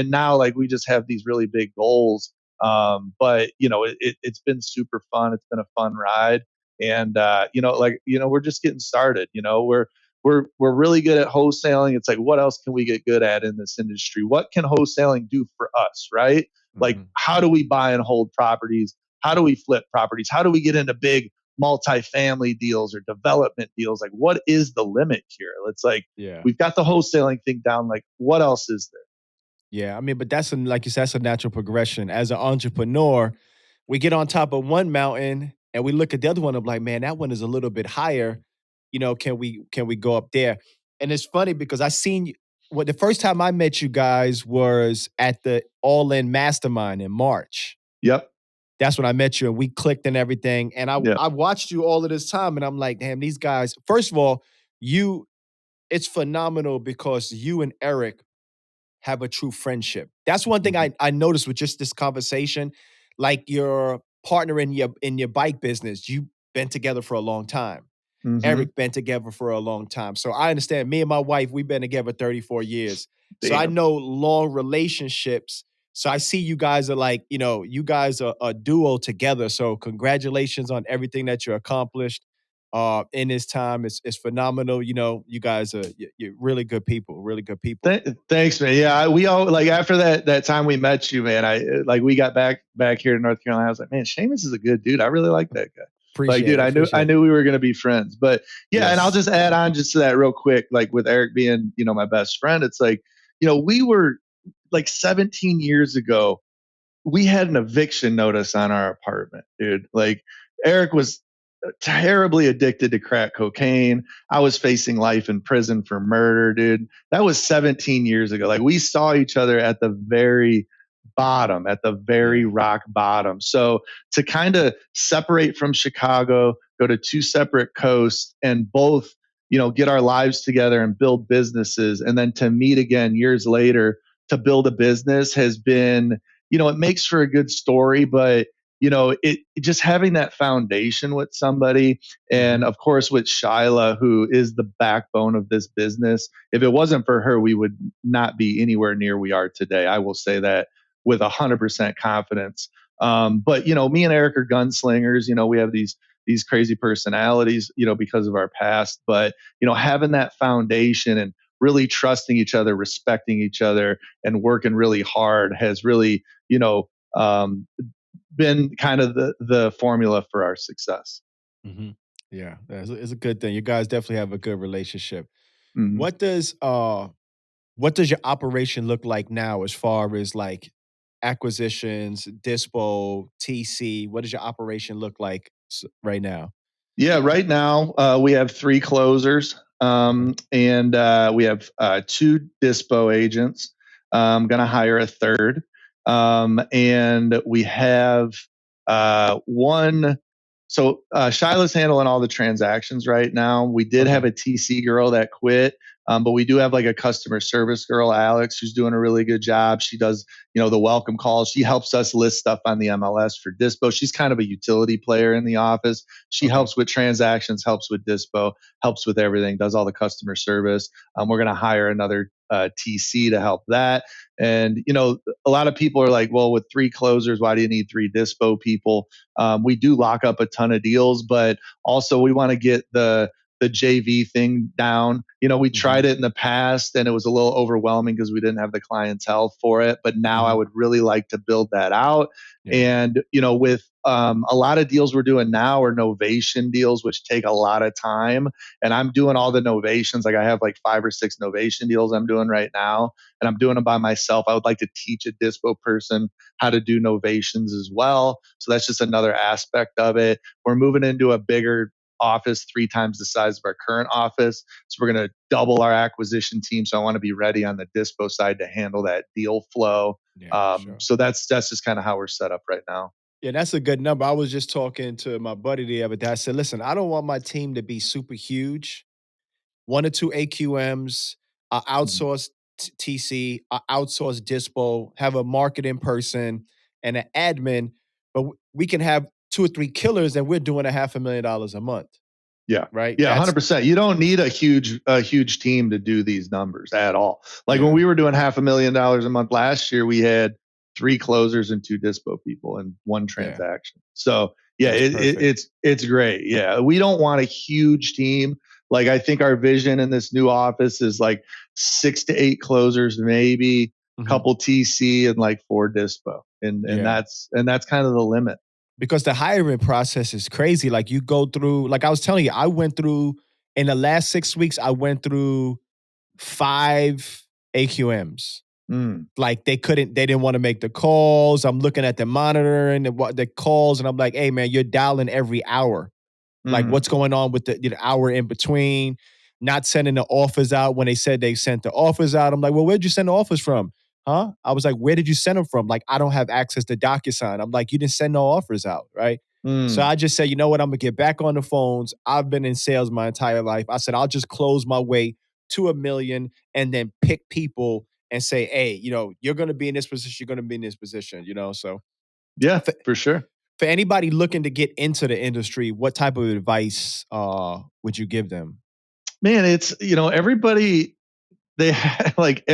now like we just have these really big goals. But it's been super fun. It's been a fun ride. And we're just getting started. We're really good at wholesaling. It's like, what else can we get good at in this industry? What can wholesaling do for us, right? Like, Mm-hmm. how do we buy and hold properties? How do we flip properties? How do we get into big multifamily deals or development deals? Like, what is the limit here? It's like, Yeah. we've got the wholesaling thing down. Like, what else is there? Yeah. I mean, but like you said, that's a natural progression. As an entrepreneur, we get on top of one mountain and we look at the other one. I'm like, man, that one is a little bit higher. Can we go up there? And it's funny because I seen you. Well, the first time I met you guys was at the All In Mastermind in March. Yep. That's when I met you and we clicked and everything. And I Yep. I watched you all of this time and I'm like, damn, these guys. First of all, you it's phenomenal because you and Eric have a true friendship. That's one thing Mm-hmm. I noticed with just this conversation. Like your partner in your bike business, you've been together for a long time. Mm-hmm. Eric been together for a long time. So I understand. Me and my wife, we've been together 34 years. So I Damn. know long relationships. So I see you guys are like, you guys are a duo together. So congratulations on everything that you accomplished in this time. It's phenomenal. You guys you're really good people, really good people. Thanks, man. Yeah, we all like after that time we met you, man. I like we got back here to North Carolina. I was like, man, Shamus is a good dude. I really like that guy. Like, Appreciate dude, it. I Appreciate it. knew we were gonna be friends. But yeah, and I'll Yes. just add on just to that real quick. Like with Eric being, my best friend, it's like, we were like 17 years ago. We had an eviction notice on our apartment, dude. Like Eric was terribly addicted to crack cocaine. I was facing life in prison for murder, dude. That was 17 years ago. Like we saw each other at the very bottom, at the very Yeah. rock bottom. So to kind of separate from Chicago, go to two separate coasts and both, get our lives together and build businesses. And then to meet again years later to build a business has been, it makes for a good story, but it just having that foundation with somebody, and Mhm. of course with Shyla, who is the backbone of this business. If it wasn't for her, we would not be anywhere near we are today. I will say that with 100% confidence. But me and Eric are gunslingers. We have these crazy personalities, because of our past. But having that foundation and really trusting each other, respecting each other, and working really hard has really, been kind of the formula for our success. Mhm. Yeah, it's a good thing. You guys definitely have a good relationship. Mhm. What does what does your operation look like now as far as like acquisitions, dispo, TC? What does your operation look like right now? Yeah, right now we have three closers, Okay. and we have two dispo agents. I'm going to hire a third, and we have one. So Shyla's handling all the transactions right now. We did have Okay. a TC girl that quit. But we do have like a customer service girl, Alex, who's doing a really good job. She does, the welcome calls. She helps us list stuff on the MLS for Dispo. She's kind of a utility player in the office. She Okay. helps with transactions, helps with Dispo, helps with everything, does all the customer service. We're going to hire another TC to help that. And, a lot of people are like, well, with 3 closers, why do you need 3 Dispo people? We do lock up a ton of deals, but also we want to get the JV thing down. We Hmm. tried it in the past and it was a little overwhelming because we didn't have the clientele for it. But now I Hmm. would really like to build that out. Yeah. And, with a lot of deals we're doing now are novation deals, which take a lot of time. And I'm doing all the novations. Like I have like 5 or 6 novation deals I'm doing right now, and I'm doing them by myself. I would like to teach a Dispo person how to do novations as well. So that's just another aspect of it. We're moving into a bigger office, 3 times the size of our current office. So we're going to double our acquisition team. So I want to be ready on the Dispo side to handle that deal flow. Yeah, for sure. So that's just kind of how we're set up right now. Yeah, that's a good number. I was just talking to my buddy the other day. I said, listen, I don't want my team to be super huge. 1 or 2 AQMs, Mhm. outsource TC, outsource Dispo, have a marketing person and an admin, but we can have 2 or 3 killers and we're doing $500,000 a month, Yeah. right? Yeah, That's 100%. You don't need a huge team to do these numbers at all. Like when yeah, we were doing $500,000 a month last year, we had 3 closers and 2 Dispo people and 1 yeah, transaction. So, yeah, that's perfect. it's great. Yeah. We don't want a huge team. Like I think our vision in this new office is like 6 to 8 closers maybe, Mhm. couple TC and like 4 Dispo. And Yeah. that's kind of the limit. Because the hiring process is crazy. Like you go through, like I was telling you, I went through in the last 6 weeks, I went through 5 AQMs. Mm, Like they didn't want to make the calls. I'm looking at the monitor and the calls, and I'm like, hey man, you're dialing every hour. Like mm, what's going on with the hour in between, not sending the offers out when they said they sent the offers out. I'm like, well, where'd you send the offers from? Huh? I was like, where did you send them from? Like, I don't have access to DocuSign. I'm like, you didn't send no offers out, right? So mm. I just said, you know what? I'm gonna get back on the phones. I've been in sales my entire life. I said, I'll just close my way to 1 million and then pick people and say, hey, you're gonna be in this position, you're gonna be in this position. So Yeah, for sure. for anybody looking to get into the industry, what type of advice would you give them? Man, it's everybody they like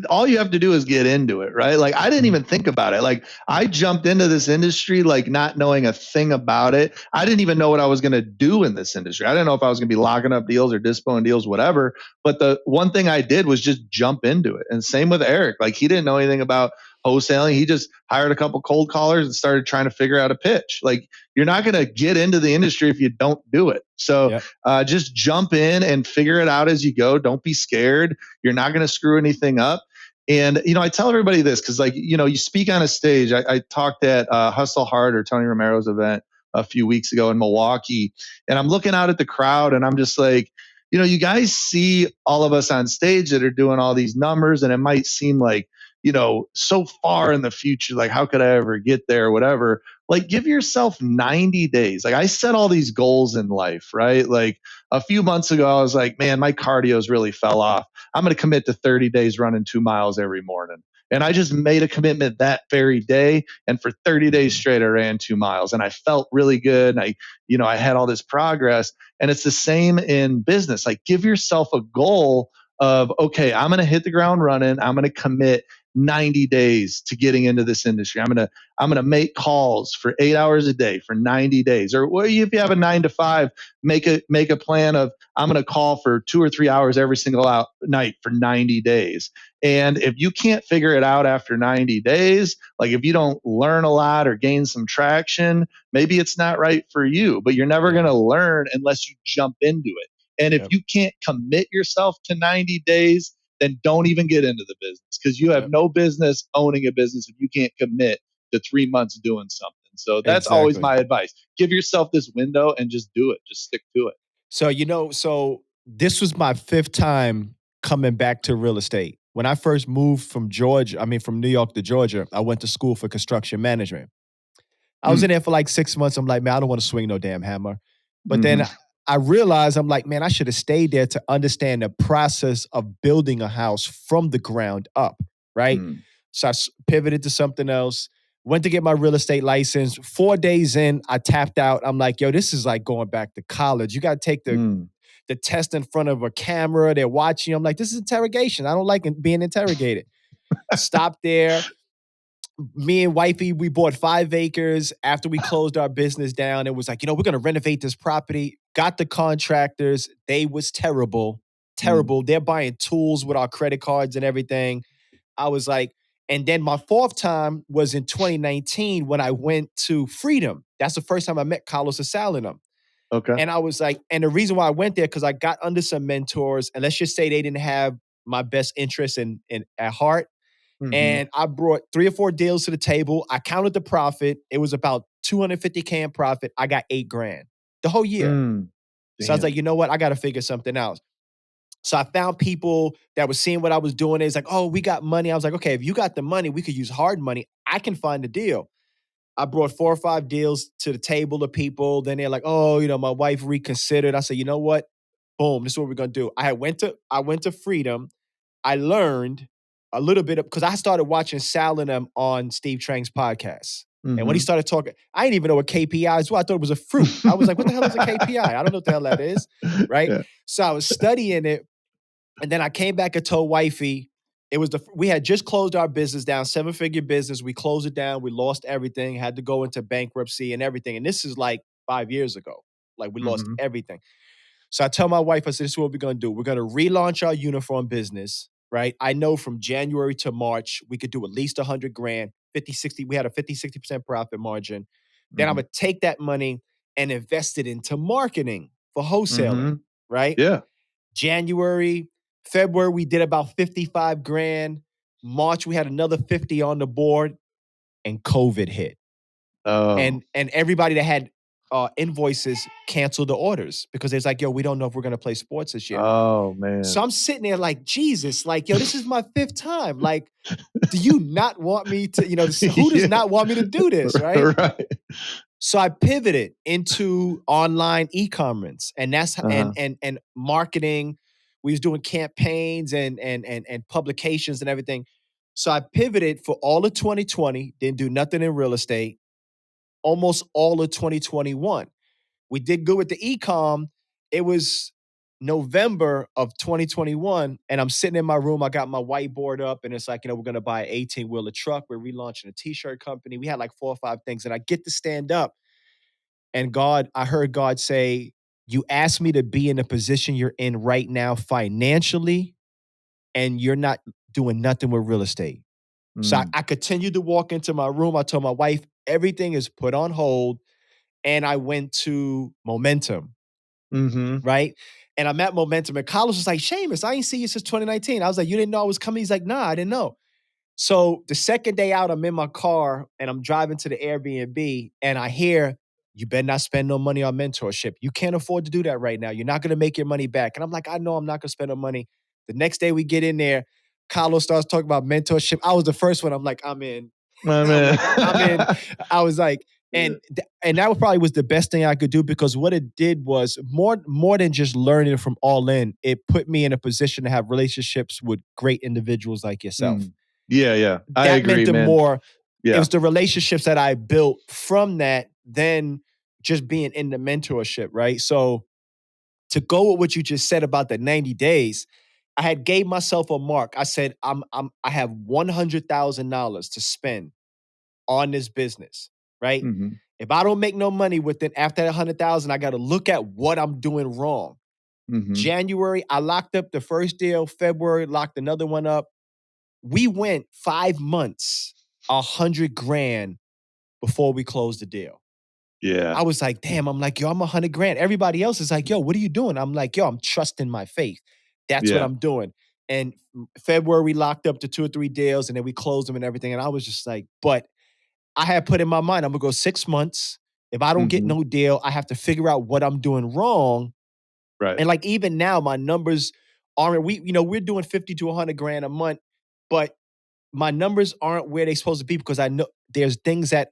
all you have to do is get into it, right? Like I didn't Mhm. even think about it. Like I jumped into this industry like not knowing a thing about it. I didn't even know what I was going to do in this industry. I didn't know if I was going to be locking up deals or dispoing deals, whatever. But the one thing I did was just jump into it. And same with Eric. Like he didn't know anything about wholesaling. He just hired a couple cold callers and started trying to figure out a pitch. Like you're not going to get into the industry if you don't do it. So Yep. just jump in and figure it out as you go. Don't be scared. You're not going to screw anything up. And I tell everybody this because, like, you speak on a stage. I talked at Hustle Hard or Tony Romero's event a few weeks ago in Milwaukee, and I'm looking out at the crowd, and I'm just like, you guys see all of us on stage that are doing all these numbers, and it might seem like, so far in the future, like, how could I ever get there, or whatever. Like, give yourself 90 days. Like, I set all these goals in life, right? Like, a few months ago, I was like, man, my cardio's really fell off. I'm going to commit to 30 days running 2 miles every morning. And I just made a commitment that very day. And for 30 days Mhm. straight, I ran 2 miles and I felt really good. And I had all this progress. And it's the same in business. Like give yourself a goal of, okay, I'm going to hit the ground running. I'm going to commit 90 days to getting into this industry. I'm going to make calls for 8 hours a day for 90 days. Or if you have a 9 to 5, make a plan of I'm going to call for 2 or 3 hours every single night for 90 days. And if you can't figure it out after 90 days, like if you don't learn a lot or gain some traction, maybe it's not right for you, but you're never going Yeah. to learn unless you jump into it. And if Yep. you can't commit yourself to 90 days, then don't even get into the business because you have Yep. no business owning a business if you can't commit to 3 months doing something. So that's always Exactly. my advice. Give yourself this window and just do it. Just stick to it. So this was my fifth time coming back to real estate. When I first moved from Georgia, I mean from New York to Georgia, I went to school for construction management. I was in Mm, there for like 6 months. I'm like, man, I don't want to swing no damn hammer. But then hmm I realized I'm like, man, I should have stayed there to understand the process of building a house from the ground up, right? Mm, So pivoted to something else. Went to get my real estate license. 4 days in, I tapped out. I'm like, yo, this is like going back to college. You got to take mm. the test in front of a camera. They're watching you. I'm like, this is interrogation. I don't like being interrogated. Stopped there. Me and wifey, we bought 5 acres after we closed our business down. It was like, we're gonna renovate this property. Got the contractors. They was terrible, Mm. terrible. They're buying tools with our credit cards and everything. I was like, and then my fourth time was in 2019 when I went to Freedom. That's the first time I met Carlos Salinum. Okay. And I was like, and the reason why I went there, because I got under some mentors, and let's just say they didn't have my best interest in at heart. Mhm. And I brought 3 or 4 deals to the table. I counted the profit. It was about 250K in profit. I got 8 grand the whole year. Mm. So I was like, Damn. you know what? I got to figure something out. So I found people that were seeing what I was doing. It's like, oh, we got money. I was like, okay, if you got the money, we could use hard money. I can find a deal. I brought 4 or 5 deals to the table to people. Then they're like, oh, my wife reconsidered. I said, you know what? Boom, this is what we're gonna do. I went to Freedom. I learned a little bit of because I started watching Sal and them on Steve Trang's podcast. And when he Mhm. started talking, I didn't even know what KPIs were. I thought it was a fruit. I was like, what the hell is a KPI? I don't know what the hell that is. Right. Yeah. So I was studying it. And then I came back and told wifey, we had just closed our business down, 7-figure business. We closed it down. We lost everything, had to go into bankruptcy and everything. And this is like 5 years ago. Like we lost Mhm. everything. So I tell my wife, I said, this is what we're going to do. We're going to relaunch our uniform business, right? I know from January to March, we could do at least 100 grand, 50, 60. We had a 50, 60% profit margin. Then I Mhm. would take that money and invest it into marketing for wholesaling, Mhm. right? Yeah. January, February, we did about 55 grand. March, we had another 50 on the board, and COVID hit. Oh. And everybody that had invoices canceled the orders because it's like, yo, we don't know if we're gonna play sports this year. Oh, So man. I'm sitting there like, Jesus, like, yo, this is my fifth time. Like, do you not want me to, who does Yeah. not want me to do this, right? Right. So I pivoted into online e-commerce, and that's Uh-huh. and marketing. We was doing campaigns and publications and everything. So I pivoted for all of 2020, didn't do nothing in real estate, almost all of 2021. We did good with the e-com. It was November of 2021, and I'm sitting in my room. I got my whiteboard up, and it's like, we're gonna buy an 18-wheeler truck. We're relaunching a t-shirt company. We had like 4 or 5 things, and I get to stand up. And I heard God say, you asked me to be in the position you're in right now financially, and you're not doing nothing with real estate. So Mm. I continued to walk into my room. I told my wife, everything is put on hold. And I went to Momentum, Mhm. right? And I'm at Momentum. And Carlos was like, Shamus, I ain't see you since 2019. I was like, you didn't know I was coming? He's like, nah, I didn't know. So the second day out, I'm in my car and I'm driving to the Airbnb and I hear, you better not spend no money on mentorship. You can't afford to do that right now. You're not going to make your money back. And I'm like, I know I'm not going to spend no money. The next day we get in there, Carlos starts talking about mentorship. I was the first one. I'm like, I'm in. My I'm man. like, I'm in. I was like, and that probably was the best thing I could do because what it did was more than just learning from all in. It put me in a position to have relationships with great individuals like yourself. Mm. Yeah, yeah. I That meant agree, the man. more it Yeah. was the relationships that I built from that than just being in the mentorship, right? So to go with what you just said about the 90 days, I had gave myself a mark. I said, I have $100,000 to spend on this business, right? Mhm. If I don't make no money within after that 100,000, I got to look at what I'm doing wrong. Mhm. January, I locked up the first deal. February, locked another one up. We went 5 months, 100 grand before we closed the deal. I Yeah. was like, damn, I'm like, yo, I'm 100 grand. Everybody else is like, yo, what are you doing? I'm like, yo, I'm trusting my faith. That's what Yeah. I'm doing. And February, we locked up to 2 or 3 deals and then we closed them and everything. And I was just like, but I had put in my mind, I'm gonna go 6 months. If I don't get Mhm. no deal, I have to figure out what I'm doing wrong. Right. And like even now, my numbers aren't we're doing 50 to 100 grand a month, but my numbers aren't where they're supposed to be because I know there's things that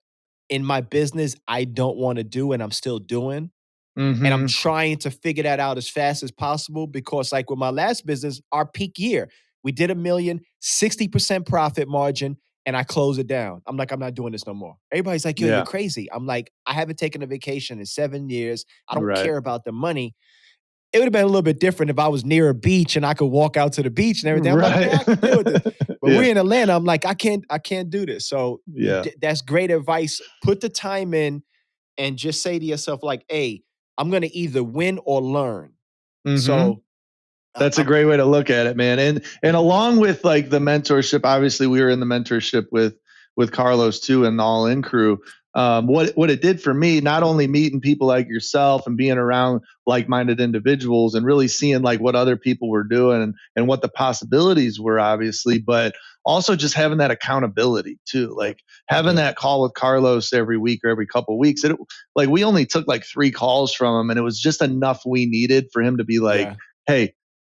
in my business I don't want to do and I'm still doing. And I'm Mm-hmm. trying to figure that out as fast as possible because, like with my last business, our peak year, we did a million, 60% profit margin, and I closed it down. I'm like, I'm not doing this no more. Everybody's like, yo, you're Yeah. crazy. I'm like, I haven't taken a vacation in 7 years. I don't Right. care about the money. It would have been a little bit different if I was near a beach and I could walk out to the beach and everything. I'm like, Right. yeah, I could deal with this. But Yeah. we're in Atlanta. I'm like, I can't do this. So Yeah. that's great advice. Put the time in and just say to yourself, like, hey, I'm gonna either win or learn. Mm-hmm. So That's a I'm great way to look at it, man. And along with like the mentorship, obviously we were in the mentorship with Carlos too and the All In crew. What it did for me, not only meeting people like yourself and being around like-minded individuals and really seeing like what other people were doing and what the possibilities were, obviously, but also just having that accountability too. yep, Like having yep, that call with Carlos every week or every couple of weeks. Like we only took like 3 calls from him, and it was just enough we needed for him to be like, yeah, hey,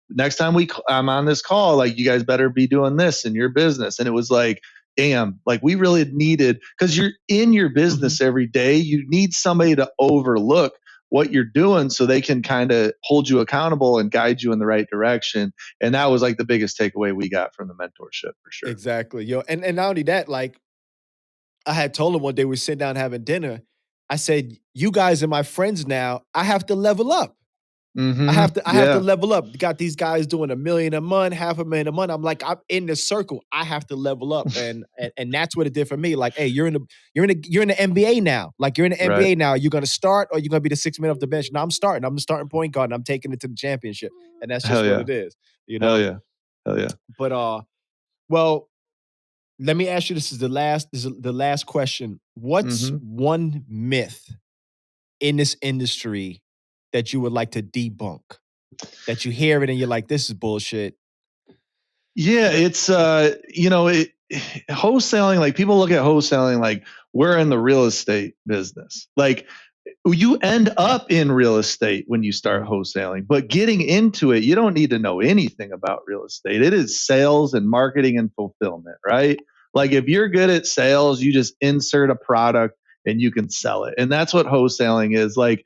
next time I'm on this call, like you guys better be doing this in your business. And it was like, damn, like we really needed, because you're in your mhm, business every day, you need somebody to overlook what you're doing so they can kind of hold you accountable and guide you in the right direction. And that was like the biggest takeaway we got from the mentorship for sure. exactly. Yo, and not only that, like I had told him one day we sit down having dinner. I said, you guys are my friends now. I have to level up. Mm-hmm. I have to Yeah. level up. Got these guys doing 1 million a month, 500,000 a month. I'm like, I'm in the circle. I have to level up. And that's what it did for me. Like, hey, you're in the NBA now. Like you're in the Right. NBA now. You're gonna start or you're gonna be the 6 minute off the bench. No, I'm starting. I'm the starting point guard and I'm taking it to the championship. And that's just Hell what yeah. it is, you Hell know. yeah. Hell yeah. But well, let me ask you, this is the last question. What's Mm-hmm. one myth in this industry that you would like to debunk? That you hear it and you're like, this is bullshit. Yeah, it's wholesaling, like people look at wholesaling like we're in the real estate business. Like you end up in real estate when you start Mhm. wholesaling, but getting into it, you don't need to know anything about real estate. It is sales and marketing and fulfillment, right? Like if you're good at sales, you just insert a product and you can sell it. And that's what wholesaling is. Like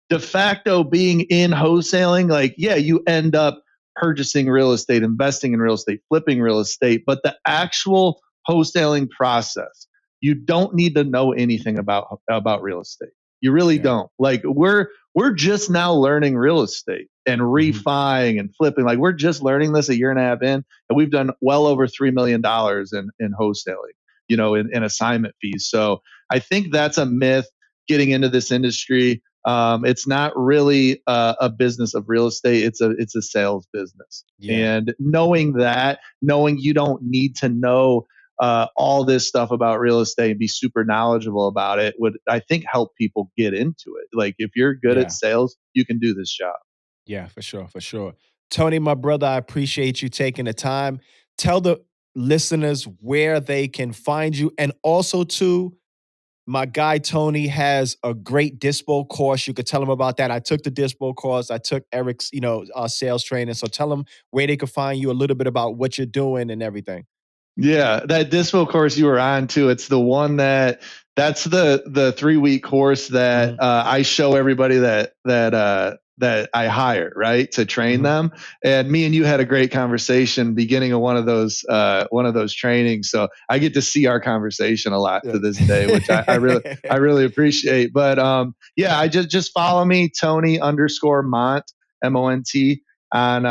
de facto being in wholesaling, like, yeah, you end up purchasing real estate, investing in real estate, flipping real estate, but the actual wholesaling process, you don't need to know anything about real estate. You really Yeah. don't. Like we're just now learning real estate and Mhm. refining and flipping. Like we're just learning this a year and a half in, and we've done well over $3 million in wholesaling, in assignment fees. So I think that's a myth getting into this industry. It's not really a business of real estate. It's a sales business. Yeah. And knowing you don't need to know all this stuff about real estate and be super knowledgeable about it would, I think, help people get into it. Like if you're good at Yeah. sales, you can do this job. Yeah, for sure, for sure. Tony, my brother, I appreciate you taking the time. Tell the listeners where they can find you. And also, too, my guy Tony has a great Dispo course. You could tell him about that. I took the Dispo course. I took Eric's, sales training. So tell him where they could find you, a little bit about what you're doing and everything. Yeah, that dispo course you were on too. It's the one that's the 3 week course that Mhm, I show everybody that I hire, right, to train mhm. them. And me and you had a great conversation beginning of one of those trainings. So I get to see our conversation a lot to this day, which I really appreciate. But yeah, I just follow me, Tony_Mont, MONT, on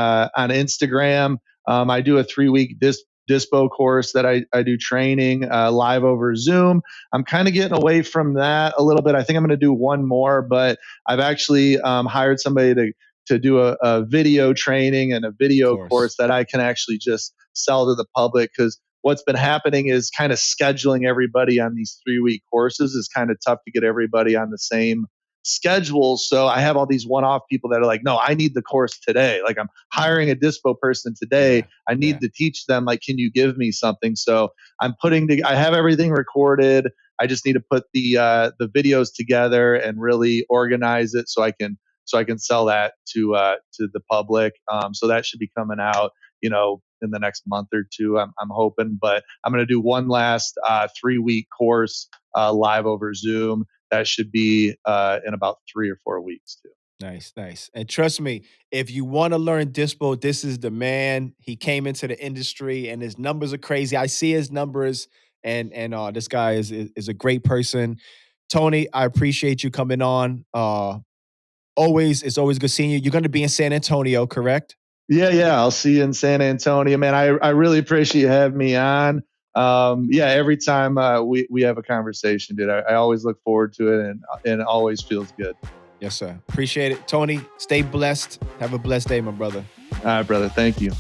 Instagram. I do a 3 week Dispo course that I do training live over Zoom. I'm kind of getting away from that a little bit. I think I'm going to do one more, but I've actually hired somebody to do a video training and a Of video course. course that I can actually just sell to the public, because what's been happening is kind of scheduling everybody on these 3 week courses is kind of tough to get everybody on the same schedule. So I have all these one-off people that are like, no, I need the course today. Like I'm hiring a dispo person today. Yeah. I Yeah. need to teach them. Like, can you give me something? So I have everything recorded. I just need to put the videos together and really organize it so I can sell that to the public. So that should be coming out, in the next month or two. I'm hoping, but I'm going to do one last 3 week course live over Zoom. that should be in about 3 or 4 weeks too. Nice, nice. And trust me, if you want to learn Dispo, this is the man. He came into the industry and his numbers are crazy. I see his numbers and this guy is a great person. Tony, I appreciate you coming on. It's always good seeing you. You're going to be in San Antonio, correct? Yeah. I'll see you in San Antonio, man. I really appreciate you having me on. Yeah, every time we have a conversation, dude, I always look forward to it, and it always feels good. Yes, sir. Appreciate it. Tony, stay blessed. Have a blessed day, my brother. All right, brother. Thank you.